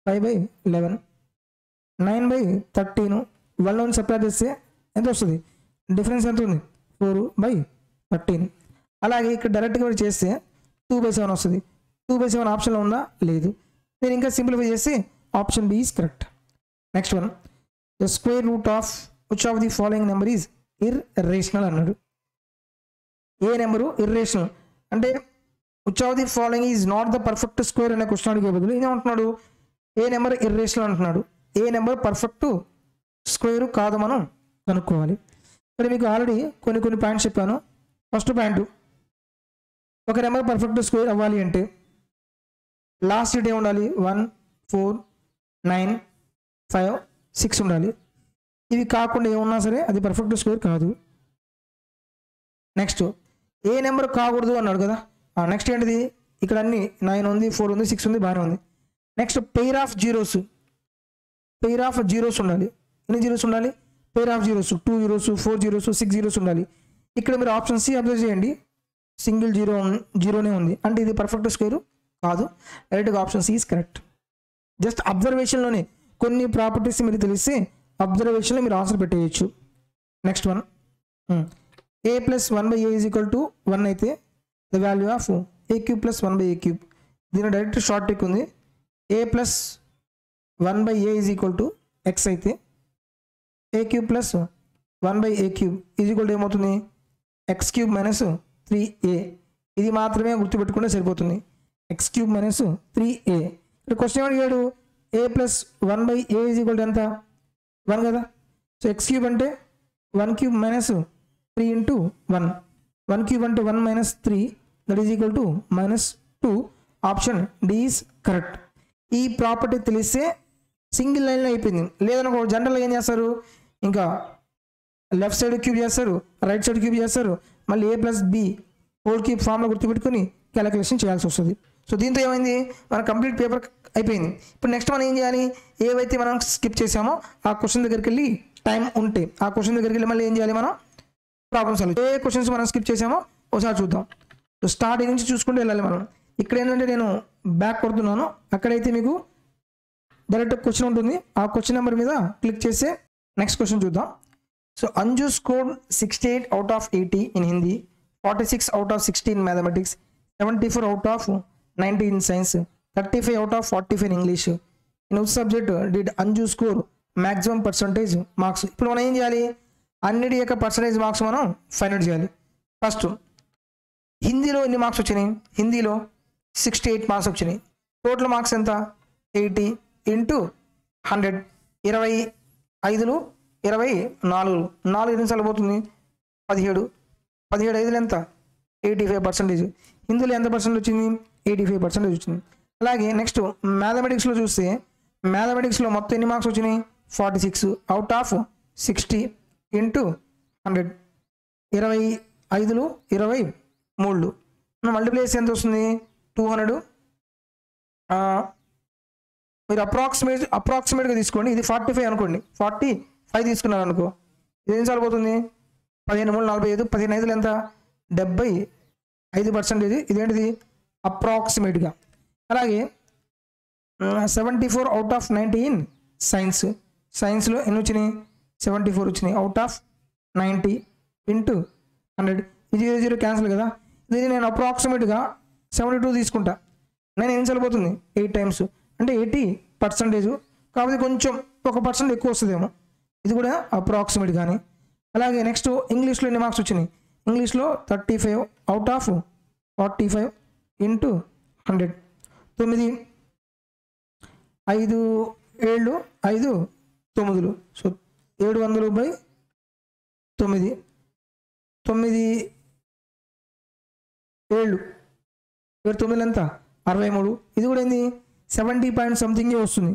5/11. 9/13 1లో నుంచి సబ్ట్రాక్ట్ చేస్తే ఎంత వస్తుంది? డిఫరెన్స్ ఎంత ఉంది? 4/13. అలాగే ఇక్కడ డైరెక్ట్గా మీరు చేస్తే 2/7 వస్తుంది. 2/7 ఆప్షన్లో ఉందా? లేదు. నేను ఇంకా సింప్లిఫై చేసి option B is correct. Next one, the square root of which of the following number is irrational అన్నాడు. ఏ నెంబరు ఇర్రేషనల్ అంటే which of the following is not the perfect square అనే క్వశ్చన్ అడిగే బదులు ఏమంటున్నాడు? ఏ నెంబర్ ఇర్రేషనల్ అంటున్నాడు. ఏ number perfect square కాదు మనం కనుక్కోవాలి. ఇక్కడ మీకు ఆల్రెడీ కొన్ని పాయింట్స్ చెప్పాను. ఫస్ట్ పాయింట్, ఒక నెంబర్ పర్ఫెక్ట్ స్క్వేర్ అవ్వాలి అంటే లాస్ట్ డిజిట్ ఏమి ఉండాలి 1 4 9 5 6 ఉండాలి. ఇవి కాకుండా ఏమున్నా సరే అది పర్ఫెక్ట్ స్క్వేర్ కాదు. నెక్స్ట్ ఏ నెంబర్ కాకూడదు అన్నాడు కదా. నెక్స్ట్ ఏంటిది, ఇక్కడ అన్ని 9 ఉంది 4 ఉంది 6 ఉంది బాగానే ఉంది. నెక్స్ట్ పెయిర్ ఆఫ్ జీరోస్ ఉండాలి. ఎన్ని జీరోస్ ఉండాలి, pair of zeros 2 zeros 4 zeros 6 zeros ఉండాలి. ఇక్కడ మీరు ఆప్షన్ సి అబ్జర్వ్ చేయండి, సింగిల్ జీరోనే ఉంది అంటే ఇది పర్ఫెక్ట్ స్క్వేర్ కాదు. డైరెక్ట్గా option C is correct. Just అబ్జర్వేషన్లోనే కొన్ని ప్రాపర్టీస్ మీరు తెలిస్తే అబ్జర్వేషన్లో మీరు ఆన్సర్ పెట్టేయచ్చు. Next one, a plus 1 by a is equal to 1 అయితే the value of a cube plus 1 by a cube. దీని డైరెక్ట్ షార్ట్ ట్రిక్ ఉంది. a plus 1 by a is equal to x అయితే a cube plus 1 by a cube is equal to ఏమవుతుంది, x cube minus 3a. ఇది మాత్రమే గుర్తుపెట్టుకుంటే సరిపోతుంది, x cube minus 3a. ఇక్కడ question అడిగాడు a plus 1 by a is equal to ఎంత 1 కదా. సో x cube అంటే 1 cube minus 3 into 1. 1 cube అంటే 1 minus 3 that is equal to minus 2. Option D is correct. ఈ ప్రాపర్టీ తెలిస్తే సింగిల్ లైన్లో అయిపోయింది. లేదనుకో జనరల్గా ఏం చేస్తారు, ఇంకా లెఫ్ట్ సైడ్ క్యూబ్ చేస్తారు, రైట్ సైడ్ క్యూబ్ చేస్తారు, మళ్ళీ a plus B whole cube ఫామ్లో గుర్తుపెట్టుకొని క్యాలిక్యులేషన్ చేయాల్సి వస్తుంది. సో దీంతో ఏమైంది, మన కంప్లీట్ పేపర్ అయిపోయింది. ఇప్పుడు నెక్స్ట్ మనం ఏం చేయాలి, ఏవైతే మనం స్కిప్ చేసామో ఆ క్వశ్చన్ దగ్గరికి వెళ్ళి టైం ఉంటే ఆ క్వశ్చన్ దగ్గరికి వెళ్ళి మళ్ళీ ఏం చేయాలి, మనం ప్రాబ్లమ్స్ సాల్వ్. ఏ క్వశ్చన్స్ మనం స్కిప్ చేసామో ఒకసారి చూద్దాం. సో స్టార్టింగ్ నుంచి చూసుకుంటూ వెళ్ళాలి మనం. ఇక్కడ ఏంటంటే నేను బ్యాక్ కొడుతున్నాను, అక్కడైతే మీకు డైరెక్ట్ క్వశ్చన్ ఉంటుంది. ఆ క్వశ్చన్ నెంబర్ మీద క్లిక్ చేస్తే నెక్స్ట్ క్వశ్చన్ చూద్దాం. So Anju scored 68 out of 80 in Hindi, 46 out of 60 in mathematics, 74 out of 90 in science, 35 out of 45 in English. In which subject did Anju score maximum percentage marks? ఇప్పుడు మనం ఏం చేయాలి, అన్నిటి యొక్క percentage marks మనం find out చేయాలి. First హిందీలో ఎన్ని మార్క్స్ వచ్చినాయి, హిందీలో 68 మార్క్స్ వచ్చినాయి. టోటల్ మార్క్స్ ఎంత 80 into 100, 25 24 నిమిషాలు పోతుంది 17 5 ఎంత 85%. హిందీలో ఎంత పర్సెంట్ వచ్చింది 85% వచ్చింది. అలాగే నెక్స్ట్ మ్యాథమెటిక్స్లో చూస్తే మ్యాథమెటిక్స్లో మొత్తం ఎన్ని మార్క్స్ వచ్చినాయి 46 out of 60 into 100, 25 23 మల్టిప్లైస్ ఎంత వస్తుంది 200. మీరు అప్రాక్సిమేట్గా తీసుకోండి, ఇది 45 అనుకోండి, 45 తీసుకున్నారు అనుకో, ఇది ఏం సరిపోతుంది 15 3 45, 15 5 ఎంత 75%. ఇదేంటిది అప్రాక్సిమేట్గా. అలాగే 74 out of 90 ఇన్ సైన్స్, సైన్స్లో ఎన్ని వచ్చినాయి 74 వచ్చినాయి out of 90 into 100. ఇది 0 క్యాన్సిల్ కదా. దీన్ని నేను అప్రాక్సిమేట్గా 72 తీసుకుంటా, నేను ఏం సరిపోతుంది 8 times అంటే 80%. కాకపోతే కొంచెం 1% ఎక్కువ వస్తుందేమో, ఇది కూడా అప్రాక్సిమేట్ కానీ. అలాగే నెక్స్ట్ ఇంగ్లీష్లో ఎన్ని మార్క్స్ వచ్చినాయి, ఇంగ్లీష్లో 35 out of 45 into 100. 9 5 7 5 9, సో 700/9 9 7 9 ఎంత 63. ఇది కూడా ఏంది 70 పాయింట్ సంథింగే వస్తుంది.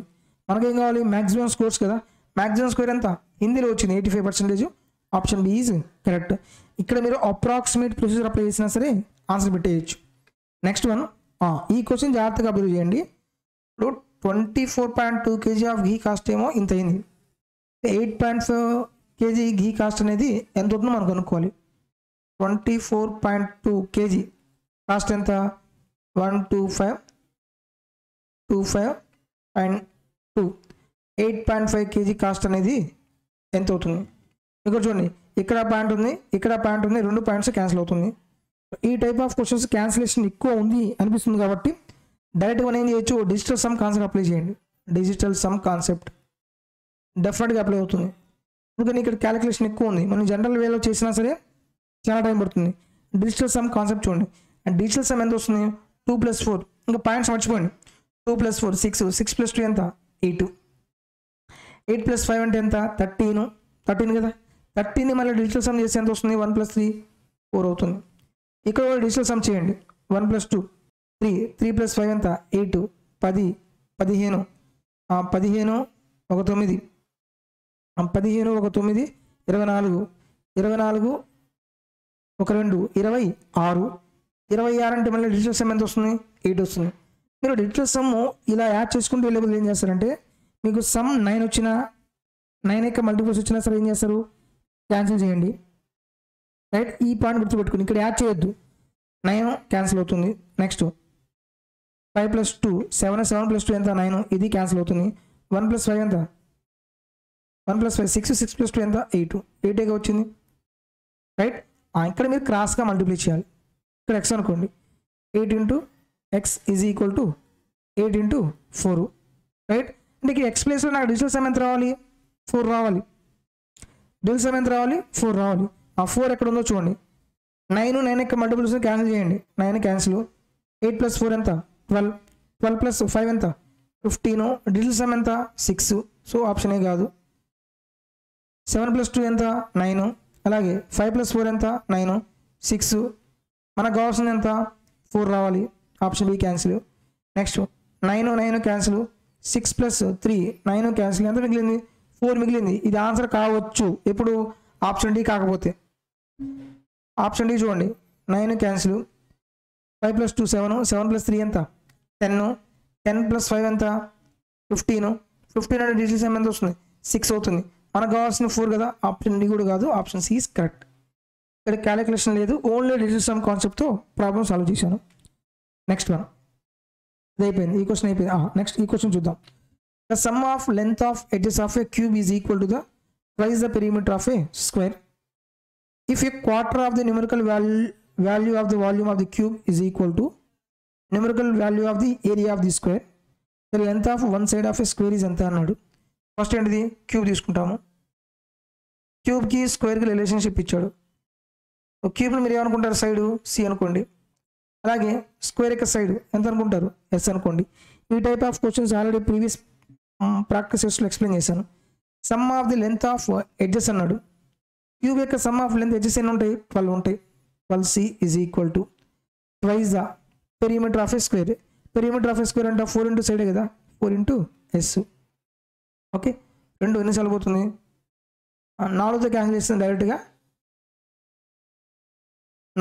మనకేం కావాలి మ్యాక్సిమం స్కోర్స్ కదా. మ్యాక్సిమం స్కోర్ ఎంత హిందీలో వచ్చింది 85%. Option B is correct. ఇక్కడ మీరు అప్రాక్సిమేట్ ప్రొసీజర్ అప్లై చేసినా సరే ఆన్సర్ పెట్టేయచ్చు. నెక్స్ట్ వన్, ఈ క్వశ్చన్ జాగ్రత్తగా అబ్జర్వ్ చేయండి. ఇప్పుడు 24.2 kg ఆఫ్ ఘీ కాస్ట్ ఏమో ఇంత అయింది, 8.5 kg ఘీ కాస్ట్ అనేది ఎంత అవుతుందో మనం కనుక్కోవాలి. 24.2 kg కాస్ట్ ఎంత 125.2. 8.5 kg కాస్ట్ అనేది ఎంత అవుతుంది, ఇక్కడ చూడండి ఇక్కడ పాయింట్ ఉంది ఇక్కడ పాయింట్ ఉంది, 2 పాయింట్స్ క్యాన్సిల్ అవుతుంది. ఈ టైప్ ఆఫ్ క్వశ్చన్స్ క్యాన్సిలేషన్ ఎక్కువ ఉంది అనిపిస్తుంది కాబట్టి డైరెక్ట్గా మనం ఏం చేయొచ్చు, డిజిటల్ సమ్ కాన్సెప్ట్ అప్లై చేయండి. డిజిటల్ సమ్ కాన్సెప్ట్ డెఫినెట్గా అప్లై అవుతుంది. ఎందుకంటే ఇక్కడ క్యాలిక్యులేషన్ ఎక్కువ ఉంది, మనం జనరల్ వేలో చేసినా సరే చాలా టైం పడుతుంది. డిజిటల్ సమ్ కాన్సెప్ట్ చూడండి. అండ్ డిజిటల్ సమ్ ఎంత వస్తుంది 2 + 4, ఇంకా పాయింట్స్ మర్చిపోండి. 2 + 4 6, 6 + 2 ఎంత 8, 8 + 5 అంటే ఎంత 13 కదా. 13ని మళ్ళీ డిజిటల్ సమ్ చేస్తే ఎంత వస్తుంది 1 + 3 4 అవుతుంది. ఇక్కడ డిజిటల్ సమ్ చేయండి 1 + 2 3, 3 + 5 ఎంత 8, 10 15 15 ఒక 9 15 ఒక 9 24 24 ఒక 2 26 26 అంటే మళ్ళీ డిజిటల్ సమ్ ఎంత వస్తుంది 8 వస్తుంది. మీరు డిజిటల్ సమ్ ఇలా యాడ్ చేసుకుంటూ వెళ్ళేప్పుడు ఏం చేస్తారంటే మీకు సమ్ 9 వచ్చినా 9 యొక్క మల్టిపుల్స్ వచ్చినా సరే ఏం చేస్తారు క్యాన్సిల్ చేయండి. రైట్, ఈ పాయింట్ గుర్తుపెట్టుకుని ఇక్కడ యాడ్ చేయొద్దు. 9 క్యాన్సిల్ అవుతుంది. నెక్స్ట్ 5 + 2 7 7 + 2 ఎంత 9 ఇది క్యాన్సిల్ అవుతుంది. 1 + 5 ఎంత 1 + 5 6 6 + 2 ఎంత 8 8గా వచ్చింది. రైట్, ఇక్కడ మీరు క్రాస్గా మల్టిప్లై చేయాలి. ఇక్కడ x అనుకోండి 8 × x = 8 × 4. రైట్, అంటే ఇక్కడ x ప్లేస్లో నాకు డిజిటల్ సమ్ ఎంత రావాలి 4 రావాలి. డిజిటల్ సమ్ ఎంత రావాలి 4 రావాలి. ఆ 4 ఎక్కడ ఉందో చూడండి. 9 యొక్క మల్టిపుల్స్ క్యాన్సిల్ చేయండి. 9 క్యాన్సిల్. 8 + 4 ఎంత 12 12 + 5 ఎంత 15. డిజిటల్ సమ్ ఎంత 6. సో ఆప్షన్ ఏ కాదు. 7 + 2 ఎంత 9. అలాగే 5 + 4 ఎంత 9 6. మనకు కావాల్సింది ఎంత 4 రావాలి. Option B cancel. Next 9 cancel. 6 + 3 9 cancel. ఎంత మిగిలింది 4 మిగిలింది. ఇది ఆన్సర్ కావచ్చు ఎప్పుడు ఆప్షన్ డి కాకపోతే. ఆప్షన్ డి చూడండి 9 క్యాన్సిల్. 5 + 2 7 7 + 3 ఎంత 10 10 + 5 ఎంత 15 15 అంటే డిజిటల్ సమ్ ఎంత వస్తుంది 6 అవుతుంది. మనకు కావాల్సిన 4 కదా. ఆప్షన్ డి కూడా కాదు. Option C is correct. ఇక్కడ క్యాలిక్యులేషన్ లేదు, ఓన్లీ డిజిటల్ సమ్ కాన్సెప్ట్తో ప్రాబ్లమ్ సాల్వ్ చేశాను. నెక్స్ట్ వన్ ఇది అయిపోయింది. ఈ క్వశ్చన్ అయిపోయింది. నెక్స్ట్ ఈ క్వశ్చన్ చూద్దాం. The sum of length of edges of a cube is equal to the twice the perimeter of a square. If a quarter of the numerical value of the volume of the cube is equal to numerical value of the area of the square, the length of one side of a square is ఎంత అన్నాడు. First ఏంటిది cube తీసుకుంటాము. క్యూబ్కి స్క్వేర్కి relationship ఇచ్చాడు. క్యూబ్ని మీరు ఏమనుకుంటారు side C అనుకోండి. అలాగే square యొక్క సైడ్ ఎంత అనుకుంటారు ఎస్ అనుకోండి. ఈ type of questions already previous practice టెస్ట్లో ఎక్స్ప్లెయిన్ చేశాను. Some of the length of edges అన్నాడు. క్యూబ్ యొక్క సమ్ ఆఫ్ లెంత్ ఎడ్జెస్ ఎన్ని ఉంటాయి 12 ఉంటాయి. 12c is equal to twice the perimeter of a square. Perimeter of a square అంటే 4 into సైడే కదా 4 ఇంటూ ఎస్. ఓకే, 2 ఎన్నిసార్లు పోతుంది 4తో క్యాన్సిల్ చేస్తుంది డైరెక్ట్గా.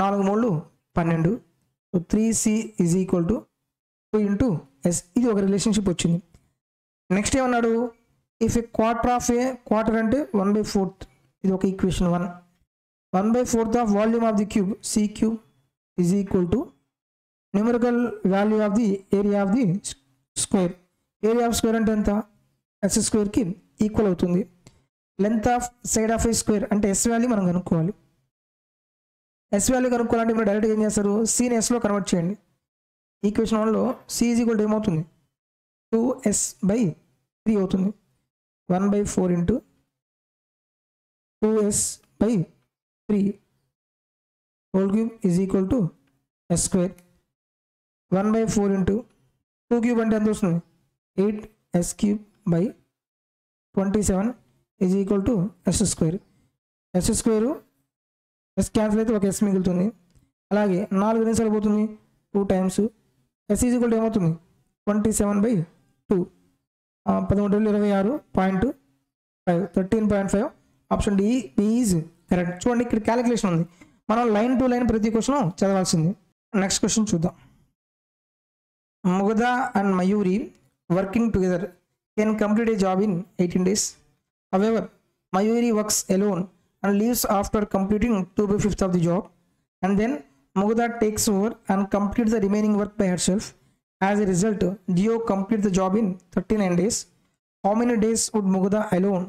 4 × 3 = 12. So 3c is equal to 2 into S. ఇది ఒక రిలేషన్షిప్ వచ్చింది. నెక్స్ట్ ఏమన్నాడు if a quarter of a quarter అంటే 1/4. ఇది ఒక equation 1. 1/4 of volume of the cube C cube is equal to numerical value of the area of the square. Area of square అంటే ఎంత S స్క్వేర్కి equal అవుతుంది. Length of side of a square అంటే S value మనం కనుక్కోవాలి. S value కనుక్కోవాలంటే మీరు డైరెక్ట్గా ఏం చేస్తారు సీని ఎస్లో కన్వర్ట్ చేయండి. ఈక్వేషన్ 1లో సి ఈజ్ ఈక్వల్ టు ఏమవుతుంది 2s/3 అవుతుంది. 1/4 into 2s/3 whole cube is equal to s square. 1/4 into 2 cube అంటే ఎంత వస్తుంది 8s³/27 is equal to s square. s square s cancel అయితే ఒక s మిగులుతుంది. అలాగే 4 ఎన్నిసార్లు పోతుంది 2 times s is equal to ఏమవుతుంది 27/2. 1326.5 13.5. ఆప్షన్ డి ఈజ్ కరెక్ట్. చూడండి ఇక్కడ క్యాలిక్యులేషన్ ఉంది. మనం లైన్ టు లైన్ ప్రతి క్వశ్చన్ చదవాల్సింది. నెక్స్ట్ క్వశ్చన్ చూద్దాం. Mugdha and Mayuri working together can complete a job in 18 days. However, Mayuri works alone and leaves after completing 2/5 of the job, and then Mugudha takes over and completes the remaining work by herself. As a result, Dio completes the job in 39 days. How many days would Mugudha alone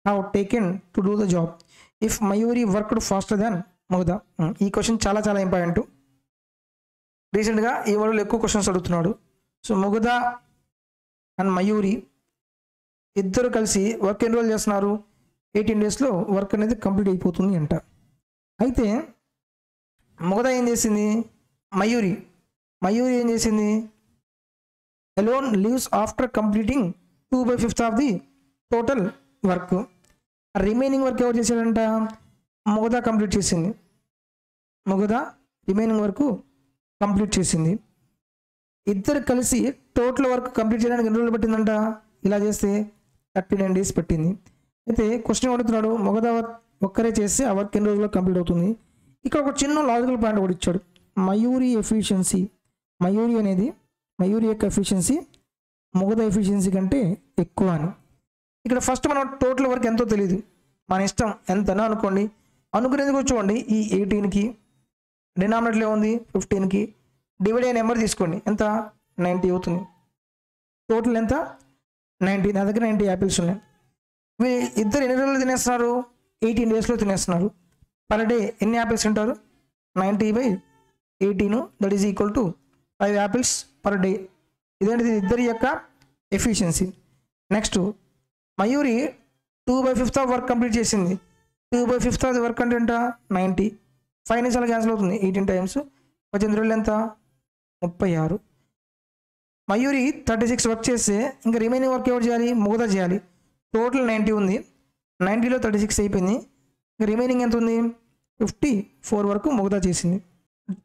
have taken to do the job if Mayuri worked faster than Mugudha? ఈ question చాలా చాలా important. రీసెంట్గా ఈ world ఎక్కువ questions అడుగుతున్నాడు. So ముగదా and Mayuri ఇద్దరు కలిసి work enrol చేస్తున్నారు. 18 daysలో వర్క్ అనేది కంప్లీట్ అయిపోతుంది అంట. అయితే ముగదా ఏం చేసింది మయూరి ఏం చేసింది alone leaves after completing 2/5 of the total work. Remaining work ఎవరు చేశాడంట ముగదా కంప్లీట్ చేసింది. ముగదా రిమైనింగ్ వర్క్ కంప్లీట్ చేసింది. ఇద్దరు కలిసి టోటల్ వర్క్ కంప్లీట్ చేయడానికి ఎన్ని రోజులు పట్టిందంట? ఇలా చేస్తే 39 డేస్ పట్టింది. అయితే క్వశ్చన్ అడుగుతున్నాడు, మొగదా ఒక్కరే చేస్తే ఆ వర్క్ ఎన్ని రోజుల్లో కంప్లీట్ అవుతుంది? ఇక్కడ ఒక చిన్న లాజికల్ పాయింట్ కూడా ఇచ్చాడు. మయూరి ఎఫిషియన్సీ, మయూరి యొక్క ఎఫిషియన్సీ మొగదా ఎఫిషియన్సీ కంటే ఎక్కువ అని. ఇక్కడ ఫస్ట్ మనం టోటల్ వర్క్ ఎంతో తెలియదు, మన ఇష్టం ఎంతనో అనుకోండి. అనుకునేందుకు చూడండి, ఈ 18కి డినామినేటర్లో ఉంది 15కి డివైడ్ అయిన నెంబర్ తీసుకోండి, ఎంత? 90 అవుతుంది. టోటల్ ఎంత? 90. నా దగ్గర 90 యాపిల్స్ ఉన్నాయి. ఇద్దరు ఎన్ని రోజులు తినేస్తున్నారు? 18 డేస్లో తినేస్తున్నారు. పర్ డే ఎన్ని యాపిల్స్ తింటారు? 90/18, that is equal to 5 apples per day. ఇదేంటిది? ఇద్దరి యొక్క efficiency. Next Mayuri 2/5 of work complete చేసింది. 2/5 ఆఫ్ వర్క్ అంటే ఎంత? 90. 5 నిమిషాలు క్యాన్సిల్ అవుతుంది. 18 టైమ్స్ 18 రోజులు ఎంత? 36. మయూరి 36 వర్క్ చేస్తే ఇంకా రిమైనింగ్ వర్క్ ఎవరు చేయాలి? మొగదా చేయాలి. టోటల్ 90 ఉంది, 90లో 36 అయిపోయింది. ఇంకా రిమైనింగ్ ఎంత ఉంది? 54 వరకు మొగదా చేసింది.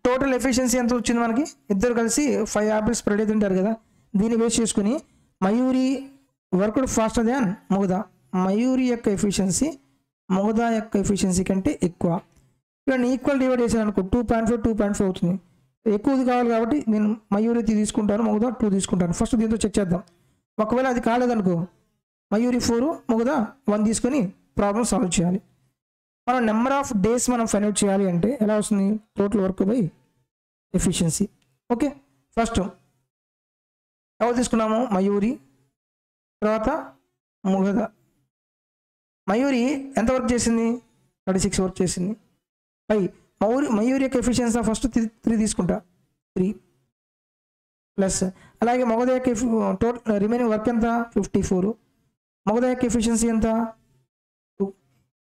టోటల్ ఎఫిషియన్సీ ఎంత వచ్చింది మనకి? ఇద్దరు కలిసి 5 యాపిల్స్ పర్ డే తింటారు కదా, దీన్ని బేస్ చేసుకుని Mayuri worked faster than Mugdha. Mayuri యొక్క ఎఫిషియన్సీ మొగదా యొక్క ఎఫిషియన్సీ కంటే ఎక్కువ. ఇక్కడ ఈక్వల్ డివైడ్ చేశాను అనుకో, 2.5 అవుతుంది. ఎక్కువది కావాలి కాబట్టి నేను మయూరి తీసుకుంటాను, మొగదా 2 తీసుకుంటాను. ఫస్ట్ దీంతో చెక్ చేద్దాం. ఒకవేళ అది కాలేదనుకో మయూరి 4, మొగదా 1 తీసుకొని ప్రాబ్లం సాల్వ్ చేయాలి. మనం నెంబర్ ఆఫ్ డేస్ మనం ఫైండ్ అవుట్ చేయాలి అంటే ఎలా వస్తుంది? Total work by efficiency. Okay, first ఎవరు తీసుకున్నాము? మయూరి, తర్వాత మొగదా. మయూరి ఎంత వర్క్ చేసింది? 36 వర్క్ చేసింది. మయూరి యొక్క ఎఫిషియన్సీ ఫస్ట్ 3 తీసుకుంటా, 3 ప్లస్ అలాగే మొగదా యొక్క టోటల్ రిమైనింగ్ వర్క్ ఎంత? 54. మొగదా యొక్క ఎఫిషియన్సీ ఎంత? 2.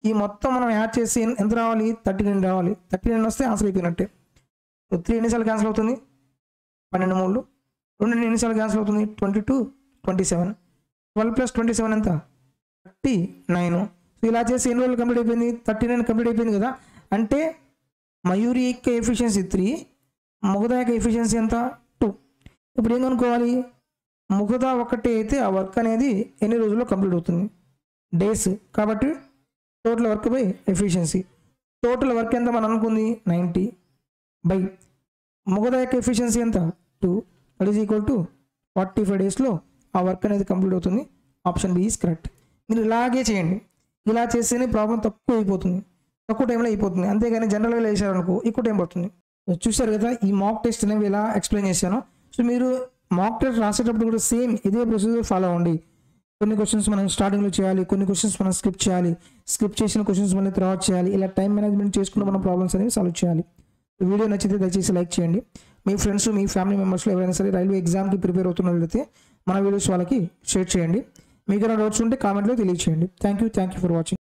ఈ మొత్తం మనం యాడ్ చేసి ఎంత రావాలి? 39 రావాలి. 39 వస్తే ఆన్సర్ అయిపోయినట్టే. 3 ఎన్నిసార్లు క్యాన్సిల్ అవుతుంది? 12 3. 2 ఎన్నిసార్లు క్యాన్సిల్ అవుతుంది? 22, 27. 12 + 27 ఎంత? 39. సో ఇలా చేసి ఎన్ని రోజులు కంప్లీట్ అయిపోయింది? 39 కంప్లీట్ అయిపోయింది కదా. అంటే మయూరి యొక్క ఎఫిషియన్సీ 3, మొగదా యొక్క ఎఫిషియన్సీ ఎంత? 2. ఇప్పుడు ఏం కనుక్కోవాలి? మొగదా ఒకటే అయితే ఆ వర్క్ అనేది ఎన్ని రోజుల్లో కంప్లీట్ అవుతుంది? డేస్. కాబట్టి total work by efficiency. Total work ఎంత మనం అనుకుంది? 90 బై మొగదా యొక్క ఎఫిషియన్సీ ఎంత? 2, దట్ ఈజ్ ఈక్వల్ టు 45 డేస్లో ఆ వర్క్ అనేది కంప్లీట్ అవుతుంది. Option B is correct. మీరు ఇలాగే చేయండి, ఇలా చేస్తేనే ప్రాబ్లం తక్కువ అయిపోతుంది, తక్కువ టైంలో అయిపోతుంది. అంతేగాని జనరల్గా వేసారనుకో ఎక్కువ టైం పడుతుంది. చూసారు కదా ఈ మాక్ టెస్ట్ అనేవి ఇలా ఎక్స్ప్లెయిన్ చేశాను. సో మీరు మాక్ టెస్ట్ రాసేటప్పుడు కూడా సేమ్ ఇదే ప్రొసీజర్ ఫాలో అవ్వండి. కొన్ని క్వశ్చన్స్ మనం స్టార్టింగ్లో చేయాలి, కొన్ని క్వశ్చన్స్ మనం స్కిప్ చేయాలి, స్కిప్ చేసిన క్వశ్చన్స్ మళ్ళీ తర్వాత చేయాలి. ఇలా టైం మేనేజ్మెంట్ చేసుకుంటూ మనం ప్రాబ్లమ్స్ అనేవి సాల్వ్ చేయాలి. వీడియో నచ్చితే దయచేసి లైక్ చేయండి. మీ ఫ్రెండ్స్, మీ ఫ్యామిలీ మెంబర్స్లో ఎవరైనా సరే రైల్వే ఎగ్జామ్కి ప్రిపేర్ అవుతున్నట్లయితే మన వీడియోస్ వాళ్ళకి షేర్ చేయండి. మీకు ఏమైనా డౌట్స్ ఉంటే కామెంట్లో తెలియజేయండి. Thank you for watching.